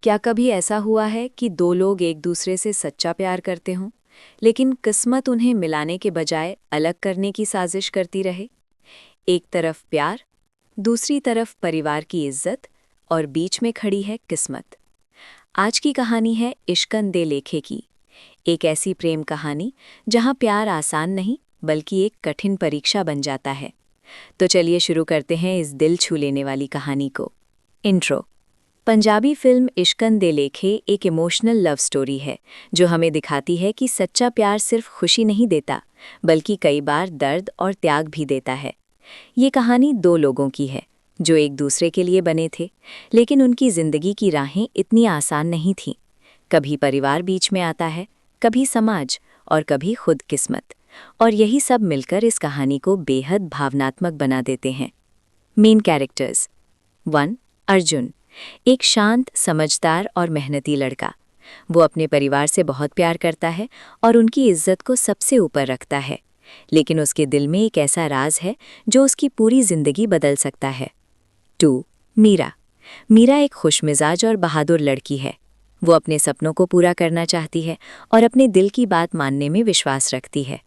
क्या कभी ऐसा हुआ है कि दो लोग एक दूसरे से सच्चा प्यार करते हों, लेकिन किस्मत उन्हें मिलाने के बजाय अलग करने की साजिश करती रहे? एक तरफ प्यार, दूसरी तरफ परिवार की इज्जत और बीच में खड़ी है किस्मत। आज की कहानी है इश्कन दे लेखे की, एक ऐसी प्रेम कहानी जहां प्यार आसान नहीं बल्कि एक कठिन परीक्षा बन जाता है। तो चलिए शुरू करते हैं इस दिल छू लेने वाली कहानी को। इंट्रो। पंजाबी फिल्म इश्कन दे लेखे एक इमोशनल लव स्टोरी है जो हमें दिखाती है कि सच्चा प्यार सिर्फ खुशी नहीं देता बल्कि कई बार दर्द और त्याग भी देता है। ये कहानी दो लोगों की है जो एक दूसरे के लिए बने थे, लेकिन उनकी जिंदगी की राहें इतनी आसान नहीं थीं। कभी परिवार बीच में आता है, कभी समाज और कभी खुद किस्मत, और यही सब मिलकर इस कहानी को बेहद भावनात्मक बना देते हैं। Main characters. 1. अर्जुन, एक शांत, समझदार और मेहनती लड़का। वो अपने परिवार से बहुत प्यार करता है और उनकी इज्जत को सबसे ऊपर रखता है, लेकिन उसके दिल में एक ऐसा राज है जो उसकी पूरी जिंदगी बदल सकता है। 2. मीरा। मीरा एक खुशमिजाज और बहादुर लड़की है। वो अपने सपनों को पूरा करना चाहती है और अपने दिल की बात मानने में विश्वास रखती है,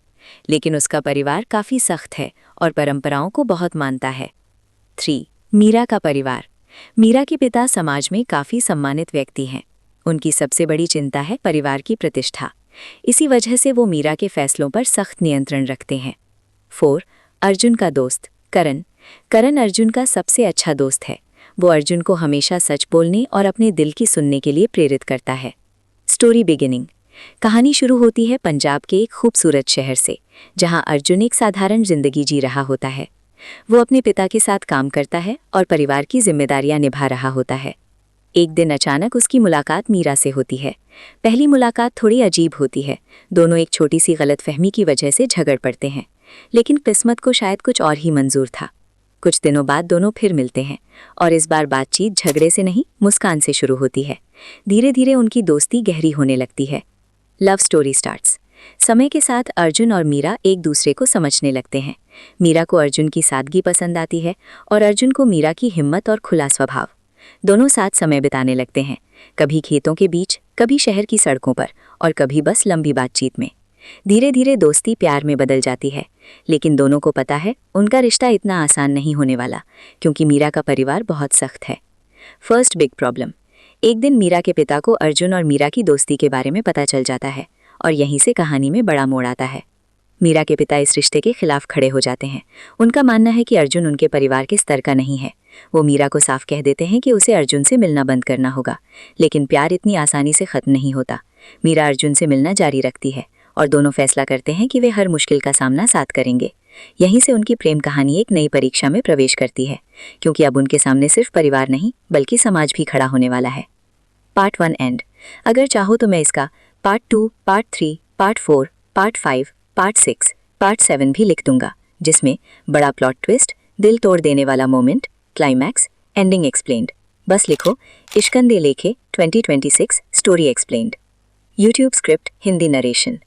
लेकिन उसका परिवार काफ़ी सख्त है और परंपराओं को बहुत मानता है। 3. मीरा का परिवार। मीरा के पिता समाज में काफ़ी सम्मानित व्यक्ति हैं। उनकी सबसे बड़ी चिंता है परिवार की प्रतिष्ठा। इसी वजह से वो मीरा के फैसलों पर सख्त नियंत्रण रखते हैं। 4. अर्जुन का दोस्त करण। करण अर्जुन का सबसे अच्छा दोस्त है। वो अर्जुन को हमेशा सच बोलने और अपने दिल की सुनने के लिए प्रेरित करता है। Story beginning. कहानी शुरू होती है पंजाब के एक खूबसूरत शहर से, जहां अर्जुन एक साधारण जिंदगी जी रहा होता है। वो अपने पिता के साथ काम करता है और परिवार की जिम्मेदारियां निभा रहा होता है। एक दिन अचानक उसकी मुलाकात मीरा से होती है। पहली मुलाकात थोड़ी अजीब होती है। दोनों एक छोटी सी गलतफहमी की वजह से झगड़ पड़ते हैं, लेकिन किस्मत को शायद कुछ और ही मंजूर था। कुछ दिनों बाद दोनों फिर मिलते हैं और इस बार बातचीत झगड़े से नहीं, मुस्कान से शुरू होती है। धीरे धीरे उनकी दोस्ती गहरी होने लगती है। Love story starts. समय के साथ अर्जुन और मीरा एक दूसरे को समझने लगते हैं। मीरा को अर्जुन की सादगी पसंद आती है और अर्जुन को मीरा की हिम्मत और खुला स्वभाव। दोनों साथ समय बिताने लगते हैं, कभी खेतों के बीच, कभी शहर की सड़कों पर और कभी बस लंबी बातचीत में। धीरे धीरे दोस्ती प्यार में बदल जाती है, लेकिन दोनों को पता है उनका रिश्ता इतना आसान नहीं होने वाला, क्योंकि मीरा का परिवार बहुत सख्त है। First big problem. एक दिन मीरा के पिता को अर्जुन और मीरा की दोस्ती के बारे में पता चल जाता है और यहीं से कहानी में बड़ा मोड़ आता है। मीरा के पिता इस रिश्ते के खिलाफ खड़े हो जाते हैं। उनका मानना है कि अर्जुन उनके परिवार के स्तर का नहीं है। वो मीरा को साफ कह देते हैं कि उसे अर्जुन से मिलना बंद करना होगा, लेकिन प्यार इतनी आसानी से खत्म नहीं होता। मीरा अर्जुन से मिलना जारी रखती है और दोनों फैसला करते हैं कि वे हर मुश्किल का सामना साथ करेंगे। यहीं से उनकी प्रेम कहानी एक नई परीक्षा में प्रवेश करती है, क्योंकि अब उनके सामने सिर्फ परिवार नहीं बल्कि समाज भी खड़ा होने वाला है। Part 1 and. अगर चाहो तो मैं इसका part 2, part 3, part 4, part 5, part 6, part 7 भी लिख दूंगा, जिसमें बड़ा प्लॉट ट्विस्ट, दिल तोड़ देने वाला मोमेंट, क्लाइमैक्स, एंडिंग एक्सप्लेन्ड। बस लिखो इश्कन दे लेखे 2026 story explained. YouTube script, Hindi narration.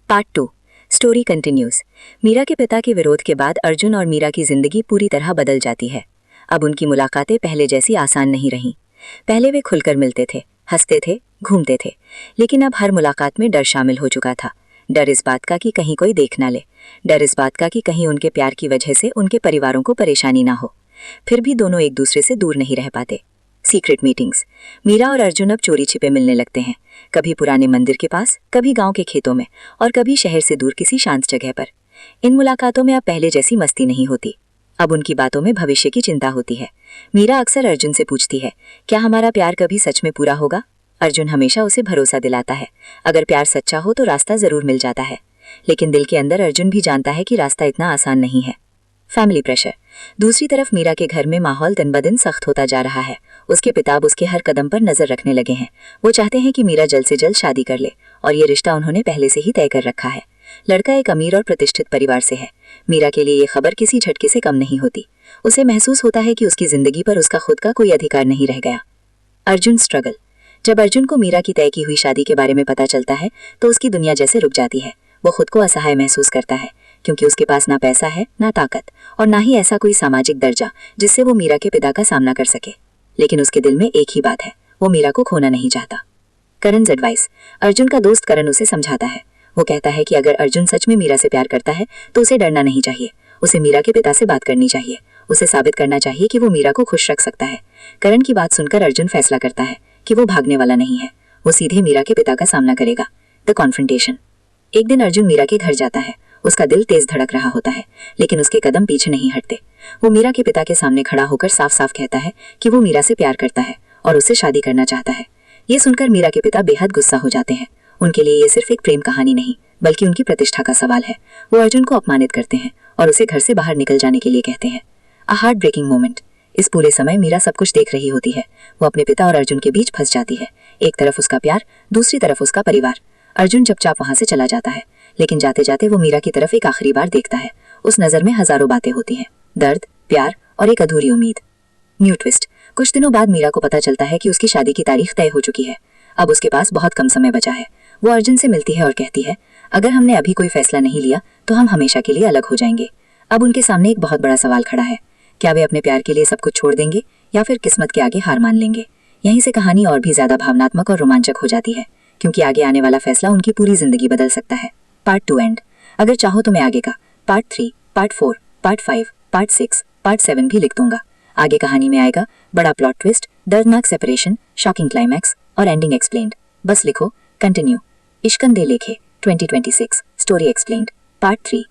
Part 2 story continues. Meera के पिता के विरोध के बाद अर्जुन और मीरा की जिंदगी पूरी तरह बदल जाती है। अब उनकी मुलाकातें पहले जैसी आसान नहीं रहीं। पहले वे खुलकर मिलते थे, हंसते थे, घूमते थे, लेकिन अब हर मुलाकात में डर शामिल हो चुका था। डर इस बात का कि कहीं कोई देख ना ले, डर इस बात का कि कहीं उनके प्यार की वजह से उनके परिवारों को परेशानी ना हो। फिर भी दोनों एक दूसरे से दूर नहीं रह पाते। Secret meetings. मीरा और अर्जुन अब चोरी छिपे मिलने लगते हैं, कभी पुराने मंदिर के पास, कभी गांव के खेतों में और कभी शहर से दूर किसी शांत जगह पर। इन मुलाकातों में अब पहले जैसी मस्ती नहीं होती। अब उनकी बातों में भविष्य की चिंता होती है। मीरा अक्सर अर्जुन से पूछती है, क्या हमारा प्यार कभी सच में पूरा होगा? अर्जुन हमेशा उसे भरोसा दिलाता है, अगर प्यार सच्चा हो तो रास्ता जरूर मिल जाता है। लेकिन दिल के अंदर अर्जुन भी जानता है कि रास्ता इतना आसान नहीं है। Family pressure. दूसरी तरफ मीरा के घर में माहौल दिन ब दिन सख्त होता जा रहा है। उसके पिता अब उसके हर कदम पर नजर रखने लगे हैं। वो चाहते हैं कि मीरा जल्द से जल्द शादी कर ले, और ये रिश्ता उन्होंने पहले से ही तय कर रखा है। लड़का एक अमीर और प्रतिष्ठित परिवार से है। मीरा के लिए ये खबर किसी झटके से कम नहीं होती। उसे महसूस होता है कि उसकी जिंदगी पर उसका खुद का कोई अधिकार नहीं रह गया। अर्जुन स्ट्रगल। जब अर्जुन को मीरा की तय की हुई शादी के बारे में पता चलता है तो उसकी दुनिया जैसे रुक जाती है। वो खुद को असहाय महसूस करता है, क्योंकि उसके पास ना पैसा है, ना ताकत, और ना ही ऐसा कोई सामाजिक दर्जा जिससे वो मीरा के पिता का सामना कर सके। लेकिन उसके दिल में एक ही बात है, वो मीरा को खोना नहीं चाहता। करण's एडवाइस। अर्जुन का दोस्त करण उसे समझाता है। वो कहता है कि अगर अर्जुन सच में मीरा से प्यार करता है तो उसे डरना नहीं चाहिए, उसे मीरा के पिता से बात करनी चाहिए, उसे साबित करना चाहिए कि वो मीरा को खुश रख सकता है। करण की बात सुनकर अर्जुन फैसला करता है कि वो भागने वाला नहीं है, वो सीधे मीरा के पिता का सामना करेगा। The confrontation. एक दिन अर्जुन मीरा के घर जाता है। उसका दिल तेज धड़क रहा होता है, लेकिन उसके कदम पीछे नहीं हटते। वो मीरा के पिता के सामने खड़ा होकर साफ साफ कहता है कि वो मीरा से प्यार करता है और उससे शादी करना चाहता है। ये सुनकर मीरा के पिता बेहद गुस्सा हो जाते हैं। उनके लिए ये सिर्फ एक प्रेम कहानी नहीं बल्कि उनकी प्रतिष्ठा का सवाल है। वो अर्जुन को अपमानित करते हैं और उसे घर से बाहर निकल जाने के लिए कहते हैं। A heart breaking moment. इस पूरे समय मीरा सब कुछ देख रही होती है। वो अपने पिता और अर्जुन के बीच फंस जाती है। एक तरफ उसका प्यार, दूसरी तरफ उसका परिवार। अर्जुन चुपचाप वहां से चला जाता है, लेकिन जाते जाते वो मीरा की तरफ एक आखिरी बार देखता है। उस नजर में हजारों बातें होती हैं, दर्द, प्यार और एक अधूरी उम्मीद। New twist. कुछ दिनों बाद मीरा को पता चलता है कि उसकी शादी की तारीख तय हो चुकी है। अब उसके पास बहुत कम समय बचा है। वो अर्जुन से मिलती है और कहती है, अगर हमने अभी कोई फैसला नहीं लिया तो हम हमेशा के लिए अलग हो जाएंगे। अब उनके सामने एक बहुत बड़ा सवाल खड़ा है। क्या वे अपने प्यार के लिए सब कुछ छोड़ देंगे या फिर किस्मत के आगे हार मान लेंगे? यहीं से कहानी और भी ज्यादा भावनात्मक और रोमांचक हो जाती है, क्योंकि आगे आने वाला फैसला उनकी पूरी जिंदगी बदल सकता है। Part 2 end. अगर चाहो तो मैं आगे का part 3, part 4, part 5, part 6, part 7 भी लिख दूंगा। आगे कहानी में आएगा बड़ा प्लॉट ट्विस्ट, दर्दनाक सेपरेशन, शॉकिंग क्लाइमैक्स और एंडिंग एक्सप्लेन्ड। बस लिखो कंटिन्यू। इश्कन दे लेखे 2026 story explained part 3।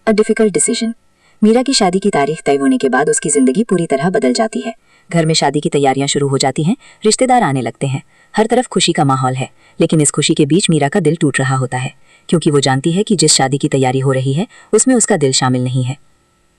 A difficult decision. Meera की शादी की तारीख तय होने के बाद उसकी जिंदगी पूरी तरह बदल जाती है। घर में शादी की तैयारियां शुरू हो जाती हैं, रिश्तेदार आने लगते हैं, हर तरफ खुशी का माहौल है। लेकिन इस खुशी के बीच मीरा का दिल टूट रहा होता है, क्योंकि वो जानती है कि जिस शादी की तैयारी हो रही है उसमें उसका दिल शामिल नहीं है।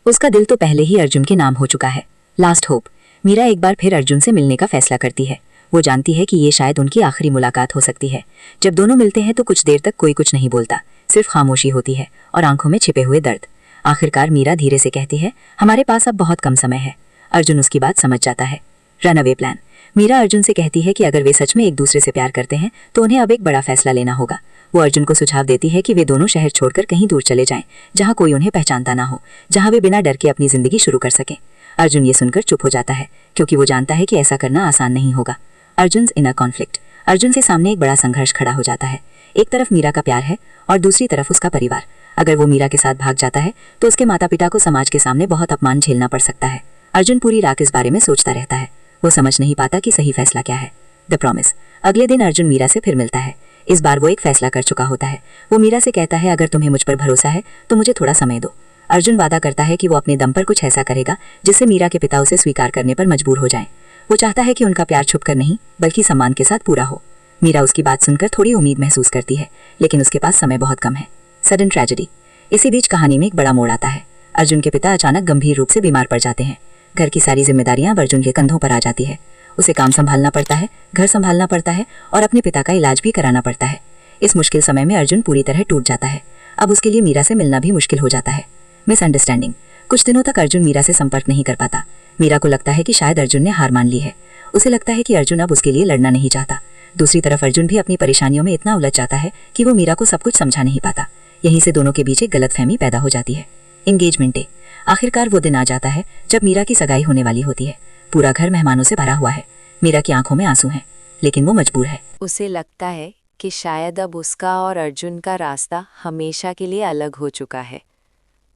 उसका दिल तो पहले ही अर्जुन के नाम हो चुका है। Last hope. मीरा एक बार फिर अर्जुन से मिलने का फैसला करती है। वो जानती है कि ये शायद उनकी आखिरी मुलाकात हो सकती है। जब दोनों मिलते हैं तो कुछ देर तक कोई कुछ नहीं बोलता, सिर्फ खामोशी होती है और आंखों में छिपे हुए दर्द। आखिरकार मीरा धीरे से कहती है, हमारे पास अब बहुत कम समय है। अर्जुन उसकी बात समझ जाता है। Run away plan. Meera Arjun से कहती है कि अगर वे सच में एक दूसरे से प्यार करते हैं तो उन्हें अब एक बड़ा फैसला लेना होगा। वो अर्जुन को सुझाव देती है कि वे दोनों शहर छोड़कर कहीं दूर चले जाएं, जहां कोई उन्हें पहचानता ना हो, जहां वे बिना डर के अपनी जिंदगी शुरू कर सकें। अर्जुन ये सुनकर चुप हो जाता है, क्योंकि वो जानता है कि ऐसा करना आसान नहीं होगा। अर्जुन्स इनर कॉन्फ्लिक्ट। अर्जुन से सामने एक बड़ा संघर्ष खड़ा हो जाता है। एक तरफ मीरा का प्यार है और दूसरी तरफ उसका परिवार। अगर वो मीरा के साथ भाग जाता है तो उसके माता पिता को समाज के सामने बहुत अपमान झेलना पड़ सकता है। अर्जुन पूरी रात इस बारे में सोचता रहता है। वो समझ नहीं पाता कि सही फैसला क्या है। The promise. अगले दिन अर्जुन मीरा से फिर मिलता है। इस बार वो एक फैसला कर चुका होता है। वो मीरा से कहता है, अगर तुम्हें मुझ पर भरोसा है तो मुझे थोड़ा समय दो। अर्जुन वादा करता है कि वो अपने दम पर कुछ ऐसा करेगा जिससे मीरा के पिता उसे स्वीकार करने पर मजबूर हो जाएं। वो चाहता है कि उनका प्यार छुपकर नहीं बल्कि सम्मान के साथ पूरा हो। मीरा उसकी बात सुनकर थोड़ी उम्मीद महसूस करती है, लेकिन उसके पास समय बहुत कम है। Sudden tragedy. इसी बीच कहानी में एक बड़ा मोड़ आता है। अर्जुन के पिता अचानक गंभीर रूप से बीमार पड़ जाते हैं। घर की सारी जिम्मेदारियां अर्जुन के कंधों पर आ जाती है। उसे काम संभालना पड़ता है, घर संभालना पड़ता है और अपने पिता का इलाज भी कराना पड़ता है। इस मुश्किल समय में अर्जुन पूरी तरह टूट जाता है। अब उसके लिए मीरा से मिलना भी मुश्किल हो जाता है। मिसअंडरस्टैंडिंग। कुछ दिनों तक अर्जुन मीरा से संपर्क नहीं कर पाता। मीरा को लगता है कि शायद अर्जुन ने हार मान ली है। उसे लगता है कि अर्जुन अब उसके लिए लड़ना नहीं चाहता। दूसरी तरफ अर्जुन भी अपनी परेशानियों में इतना उलझ जाता है कि वो मीरा को सब कुछ समझा नहीं पाता। यहीं से दोनों के बीच एक गलतफहमी पैदा हो जाती है। Engagement day. आखिरकार वो दिन आ जाता है जब मीरा की सगाई होने वाली होती है। पूरा घर मेहमानों से भरा हुआ है। मीरा की आंखों में आंसू हैं, लेकिन वो मजबूर है। उसे लगता है कि शायद अब उसका और अर्जुन का रास्ता हमेशा के लिए अलग हो चुका है।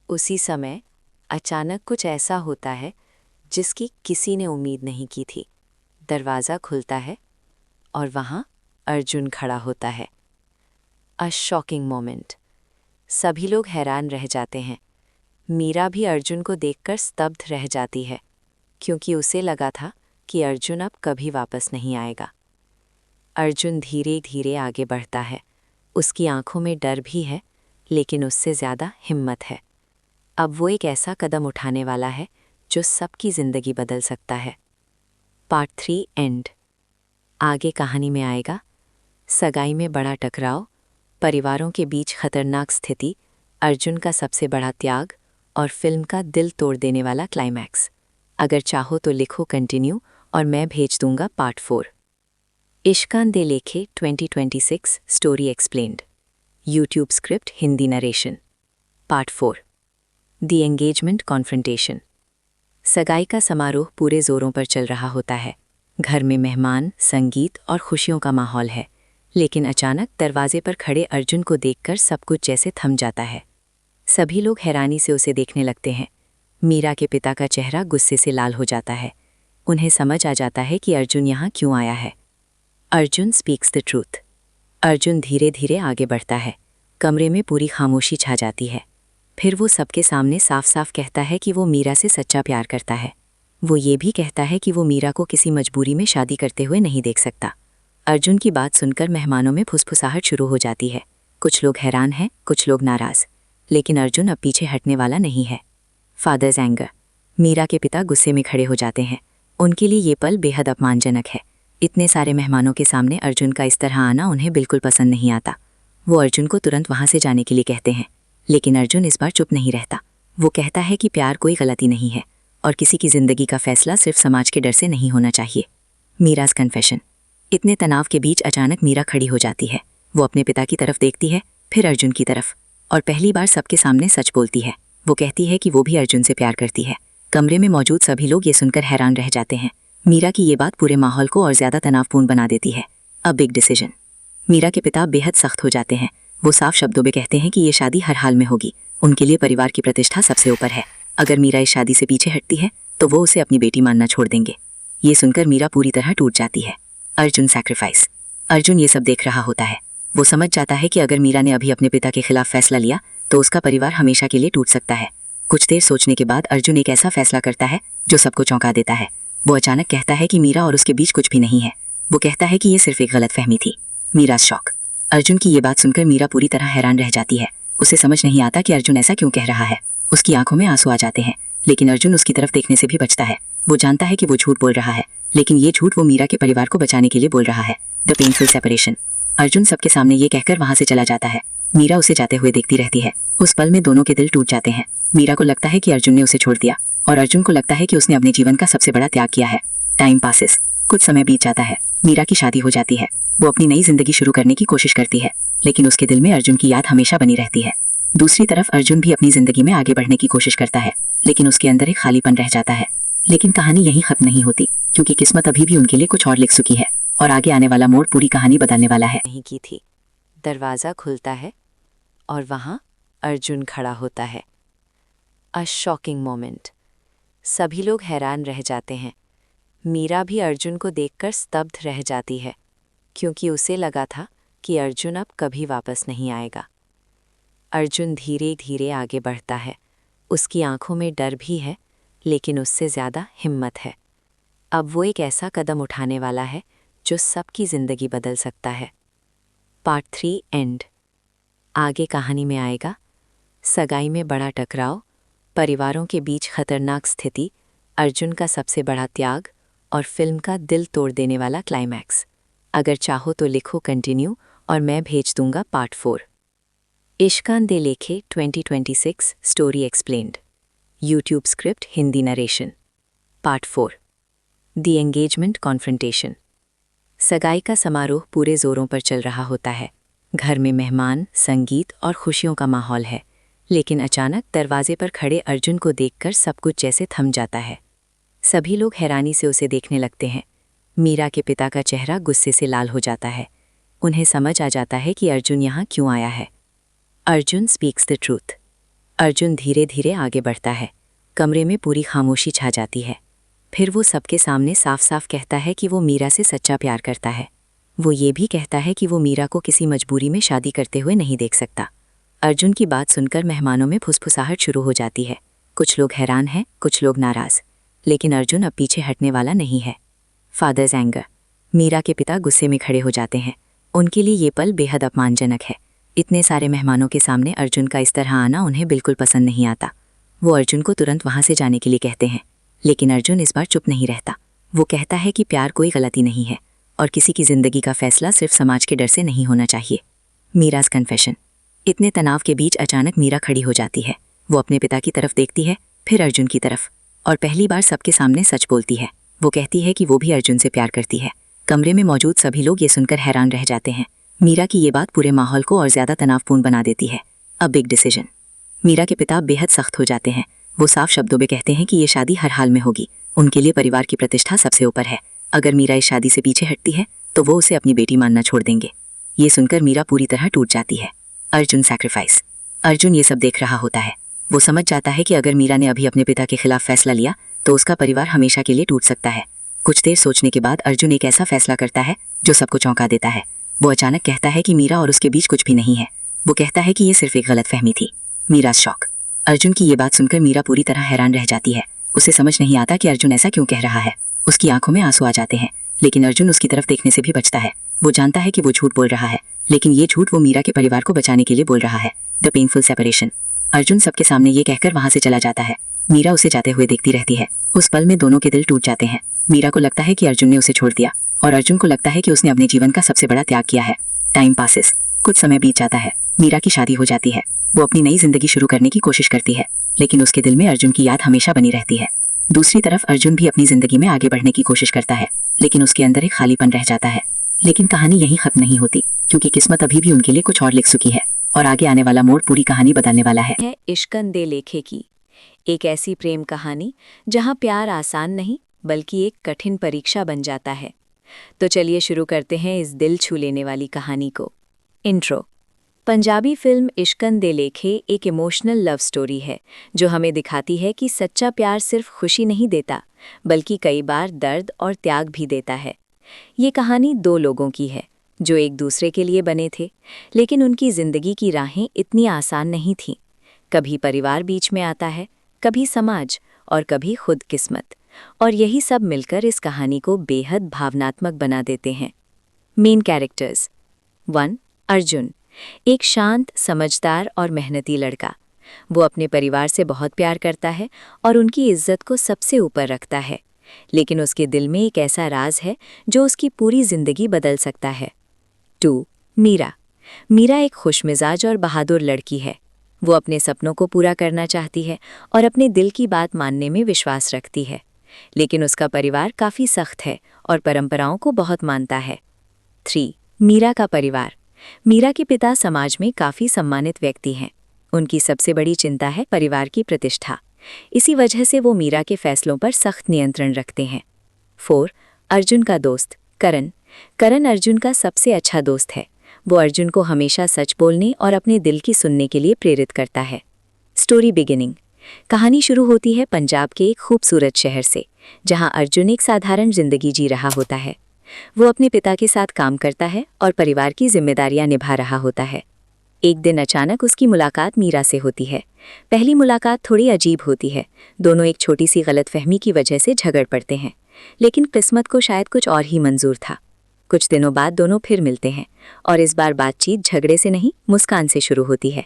उसी समय अचानक कुछ ऐसा होता है जिसकी किसी ने उम्मीद नहीं की थी। दरवाज़ा खुलता है और वहाँ अर्जुन खड़ा होता है। अ शॉकिंग मोमेंट। सभी लोग हैरान रह जाते हैं। मीरा भी अर्जुन को देखकर स्तब्ध रह जाती है, क्योंकि उसे लगा था कि अर्जुन अब कभी वापस नहीं आएगा। अर्जुन धीरे धीरे आगे बढ़ता है। उसकी आंखों में डर भी है, लेकिन उससे ज़्यादा हिम्मत है। अब वो एक ऐसा कदम उठाने वाला है जो सबकी ज़िंदगी बदल सकता है। Part 3 and. आगे कहानी में आएगा सगाई में बड़ा टकराव, परिवारों के बीच खतरनाक स्थिति, अर्जुन का सबसे बड़ा त्याग और फिल्म का दिल तोड़ देने वाला क्लाइमैक्स। अगर चाहो तो लिखो कंटिन्यू और मैं भेज दूंगा पार्ट 4। इश्कान दे लेखे 2026 story explained. YouTube script Hindi narration. Part 4। The engagement confrontation. सगाई का समारोह पूरे जोरों पर चल रहा होता है। घर में मेहमान, संगीत और खुशियों का माहौल है, लेकिन अचानक दरवाजे पर खड़े अर्जुन को देखकर सब कुछ जैसे थम जाता है। सभी लोग हैरानी से उसे देखने लगते हैं। मीरा के पिता का चेहरा गुस्से से लाल हो जाता है। उन्हें समझ आ जाता है कि अर्जुन यहाँ क्यों आया है। Arjun speaks the truth. Arjun धीरे धीरे आगे बढ़ता है। कमरे में पूरी खामोशी छा जाती है। फिर वो सबके सामने साफ साफ कहता है कि वो मीरा से सच्चा प्यार करता है। वो ये भी कहता है कि वो मीरा को किसी मजबूरी में शादी करते हुए नहीं देख सकता। अर्जुन की बात सुनकर मेहमानों में फुसफुसाहट शुरू हो जाती है। कुछ लोग हैरान हैं, कुछ लोग नाराज, लेकिन अर्जुन अब पीछे हटने वाला नहीं है। Fathers anger. मीरा के पिता गुस्से में खड़े हो जाते हैं। उनके लिए ये पल बेहद अपमानजनक है। इतने सारे मेहमानों के सामने अर्जुन का इस तरह आना उन्हें बिल्कुल पसंद नहीं आता। वो अर्जुन को तुरंत वहाँ से जाने के लिए कहते हैं, लेकिन अर्जुन इस बार चुप नहीं रहता। वो कहता है कि प्यार कोई गलती नहीं है और किसी की जिंदगी का फैसला सिर्फ समाज के डर से नहीं होना चाहिए। मीराज कन्फेशन। इतने तनाव के बीच अचानक मीरा खड़ी हो जाती है। वो अपने पिता की तरफ देखती है, फिर अर्जुन की तरफ, और पहली बार सबके सामने सच बोलती है। वो कहती है कि वो भी अर्जुन से प्यार करती है। कमरे में मौजूद सभी लोग ये सुनकर हैरान रह जाते हैं। मीरा की ये बात पूरे माहौल को और ज्यादा तनावपूर्ण बना देती है। A big decision. मीरा के पिता बेहद सख्त हो जाते हैं। वो साफ शब्दों में कहते हैं कि ये शादी हर हाल में होगी। उनके लिए परिवार की प्रतिष्ठा सबसे ऊपर है। अगर मीरा इस शादी से पीछे हटती है तो वो उसे अपनी बेटी मानना छोड़ देंगे। ये सुनकर मीरा पूरी तरह टूट जाती है। अर्जुन सैक्रिफाइस। अर्जुन ये सब देख रहा होता है। वो समझ जाता है कि अगर मीरा ने अभी अपने पिता के खिलाफ फैसला लिया तो उसका परिवार हमेशा के लिए टूट सकता है। कुछ देर सोचने के बाद अर्जुन एक ऐसा फैसला करता है जो सबको चौंका देता है। वो अचानक कहता है कि मीरा और उसके बीच कुछ भी नहीं है। वो कहता है कि ये सिर्फ एक गलतफहमी थी। मीरा शॉक। अर्जुन की ये बात सुनकर मीरा पूरी तरह हैरान रह जाती है। उसे समझ नहीं आता कि अर्जुन ऐसा क्यों कह रहा है। उसकी आंखों में आंसू आ जाते हैं, लेकिन अर्जुन उसकी तरफ देखने से भी बचता है। वो जानता है कि वो झूठ बोल रहा है, लेकिन ये झूठ वो मीरा के परिवार को बचाने के लिए बोल रहा है। The painful separation. अर्जुन सबके सामने ये कहकर वहां से चला जाता है। मीरा उसे जाते हुए देखती रहती है। उस पल में दोनों के दिल टूट जाते हैं। मीरा को लगता है कि अर्जुन ने उसे छोड़ दिया, और अर्जुन को लगता है कि उसने अपने जीवन का सबसे बड़ा त्याग किया है। Time passes. कुछ समय बीत जाता है। मीरा की शादी हो जाती है। वो अपनी नई जिंदगी शुरू करने की कोशिश करती है, लेकिन उसके दिल में अर्जुन की याद हमेशा बनी रहती है। दूसरी तरफ अर्जुन भी अपनी जिंदगी में आगे बढ़ने की कोशिश करता है, लेकिन उसके अंदर एक खालीपन रह जाता है। लेकिन कहानी यहीं खत्म नहीं होती, क्योंकि किस्मत अभी भी उनके लिए कुछ और लिख चुकी है, और आगे आने वाला मोड़ पूरी कहानी बदलने वाला है। नहीं की थी। दरवाज़ा खुलता है और वहाँ अर्जुन खड़ा होता है। अ शॉकिंग मोमेंट। सभी लोग हैरान रह जाते हैं। मीरा भी अर्जुन को देखकर स्तब्ध रह जाती है, क्योंकि उसे लगा था कि अर्जुन अब कभी वापस नहीं आएगा। अर्जुन धीरे धीरे आगे बढ़ता है। उसकी आंखों में डर भी है, लेकिन उससे ज़्यादा हिम्मत है। अब वो एक ऐसा कदम उठाने वाला है जो सबकी ज़िंदगी बदल सकता है। Part 3 and. आगे कहानी में आएगा सगाई में बड़ा टकराव, परिवारों के बीच खतरनाक स्थिति, अर्जुन का सबसे बड़ा त्याग और फिल्म का दिल तोड़ देने वाला क्लाइमैक्स। अगर चाहो तो लिखो कंटिन्यू और मैं भेज दूंगा पार्ट 4। इश्कान दे लेखे 2026 story explained. YouTube script Hindi narration. Part 4 the engagement confrontation. सगाई का समारोह पूरे जोरों पर चल रहा होता है। घर में मेहमान, संगीत और खुशियों का माहौल है, लेकिन अचानक दरवाजे पर खड़े अर्जुन को देखकर सब कुछ जैसे थम जाता है। सभी लोग हैरानी से उसे देखने लगते हैं। मीरा के पिता का चेहरा गुस्से से लाल हो जाता है। उन्हें समझ आ जाता है कि अर्जुन यहाँ क्यों आया है। Arjun speaks the truth. Arjun धीरे धीरे आगे बढ़ता है। कमरे में पूरी खामोशी छा जाती है। फिर वो सबके सामने साफ साफ कहता है कि वो मीरा से सच्चा प्यार करता है। वो ये भी कहता है कि वो मीरा को किसी मजबूरी में शादी करते हुए नहीं देख सकता। अर्जुन की बात सुनकर मेहमानों में फुसफुसाहट शुरू हो जाती है। कुछ लोग हैरान हैं, कुछ लोग नाराज, लेकिन अर्जुन अब पीछे हटने वाला नहीं है। Fathers anger. मीरा के पिता गुस्से में खड़े हो जाते हैं। उनके लिए ये पल बेहद अपमानजनक है। इतने सारे मेहमानों के सामने अर्जुन का इस तरह आना उन्हें बिल्कुल पसंद नहीं आता। वो अर्जुन को तुरंत वहाँ से जाने के लिए कहते हैं, लेकिन अर्जुन इस बार चुप नहीं रहता। वो कहता है कि प्यार कोई गलती नहीं है और किसी की जिंदगी का फैसला सिर्फ समाज के डर से नहीं होना चाहिए। मीराज कन्फेशन। इतने तनाव के बीच अचानक मीरा खड़ी हो जाती है। वो अपने पिता की तरफ देखती है, फिर अर्जुन की तरफ, और पहली बार सबके सामने सच बोलती है। वो कहती है कि वो भी अर्जुन से प्यार करती है। कमरे में मौजूद सभी लोग ये सुनकर हैरान रह जाते हैं। मीरा की ये बात पूरे माहौल को और ज्यादा तनावपूर्ण बना देती है। A big decision. मीरा के पिता बेहद सख्त हो जाते हैं। वो साफ शब्दों में कहते हैं कि ये शादी हर हाल में होगी। उनके लिए परिवार की प्रतिष्ठा सबसे ऊपर है। अगर मीरा इस शादी से पीछे हटती है तो वो उसे अपनी बेटी मानना छोड़ देंगे। ये सुनकर मीरा पूरी तरह टूट जाती है। अर्जुन सैक्रिफाइस। अर्जुन ये सब देख रहा होता है। वो समझ जाता है कि अगर मीरा ने अभी अपने पिता के खिलाफ फैसला लिया तो उसका परिवार हमेशा के लिए टूट सकता है। कुछ देर सोचने के बाद अर्जुन एक ऐसा फैसला करता है जो सबको चौंका देता है। वो अचानक कहता है कि मीरा और उसके बीच कुछ भी नहीं है। वो कहता है कि ये सिर्फ एक गलतफहमी थी। मीरा शॉक। अर्जुन की ये बात सुनकर मीरा पूरी तरह हैरान रह जाती है। उसे समझ नहीं आता कि अर्जुन ऐसा क्यों कह रहा है। उसकी आंखों में आंसू आ जाते हैं, लेकिन अर्जुन उसकी तरफ देखने से भी बचता है। वो जानता है कि वो झूठ बोल रहा है, लेकिन ये झूठ वो मीरा के परिवार को बचाने के लिए बोल रहा है। The painful separation. अर्जुन सबके सामने ये कहकर वहां से चला जाता है। मीरा उसे जाते हुए देखती रहती है। उस पल में दोनों के दिल टूट जाते हैं। मीरा को लगता है कि अर्जुन ने उसे छोड़ दिया और अर्जुन को लगता है कि उसने अपने जीवन का सबसे बड़ा त्याग किया है। Time passes. कुछ समय बीत जाता है। मीरा की शादी हो जाती है। वो अपनी नई जिंदगी शुरू करने की कोशिश करती है, लेकिन उसके दिल में अर्जुन की याद हमेशा बनी रहती है। दूसरी तरफ अर्जुन भी अपनी जिंदगी में आगे बढ़ने की कोशिश करता है, लेकिन उसके अंदर एक खालीपन रह जाता है। लेकिन कहानी यहीं खत्म नहीं होती, क्योंकि किस्मत अभी भी उनके लिए कुछ और लिख चुकी है और आगे आने वाला मोड़ पूरी कहानी बदलने वाला है। इश्कन दे लेखे की एक ऐसी प्रेम कहानी जहां प्यार आसान नहीं बल्कि एक कठिन परीक्षा बन जाता है। तो चलिए शुरू करते हैं इस दिल छू लेने वाली कहानी को। इंट्रो। पंजाबी फिल्म इश्कन दे लेखे एक इमोशनल लव स्टोरी है जो हमें दिखाती है कि सच्चा प्यार सिर्फ खुशी नहीं देता, बल्कि कई बार दर्द और त्याग भी देता है। ये कहानी दो लोगों की है जो एक दूसरे के लिए बने थे, लेकिन उनकी जिंदगी की राहें इतनी आसान नहीं थीं। कभी परिवार बीच में आता है, कभी समाज और कभी खुद किस्मत, और यही सब मिलकर इस कहानी को बेहद भावनात्मक बना देते हैं। Main characters. 1. अर्जुन, एक शांत, समझदार और मेहनती लड़का। वो अपने परिवार से बहुत प्यार करता है और उनकी इज्जत को सबसे ऊपर रखता है, लेकिन उसके दिल में एक ऐसा राज है जो उसकी पूरी जिंदगी बदल सकता है। 2. मीरा। मीरा एक खुशमिजाज और बहादुर लड़की है। वो अपने सपनों को पूरा करना चाहती है और अपने दिल की बात मानने में विश्वास रखती है, लेकिन उसका परिवार काफ़ी सख्त है और परंपराओं को बहुत मानता है। 3. मीरा का परिवार। मीरा के पिता समाज में काफ़ी सम्मानित व्यक्ति हैं। उनकी सबसे बड़ी चिंता है परिवार की प्रतिष्ठा। इसी वजह से वो मीरा के फैसलों पर सख्त नियंत्रण रखते हैं। 4. अर्जुन का दोस्त करण। करण अर्जुन का सबसे अच्छा दोस्त है। वो अर्जुन को हमेशा सच बोलने और अपने दिल की सुनने के लिए प्रेरित करता है। Story beginning. कहानी शुरू होती है पंजाब के एक खूबसूरत शहर से, जहां अर्जुन एक साधारण जिंदगी जी रहा होता है। वो अपने पिता के साथ काम करता है और परिवार की जिम्मेदारियां निभा रहा होता है। एक दिन अचानक उसकी मुलाकात मीरा से होती है। पहली मुलाकात थोड़ी अजीब होती है। दोनों एक छोटी सी गलतफहमी की वजह से झगड़ पड़ते हैं, लेकिन किस्मत को शायद कुछ और ही मंजूर था। कुछ दिनों बाद दोनों फिर मिलते हैं और इस बार बातचीत झगड़े से नहीं, मुस्कान से शुरू होती है।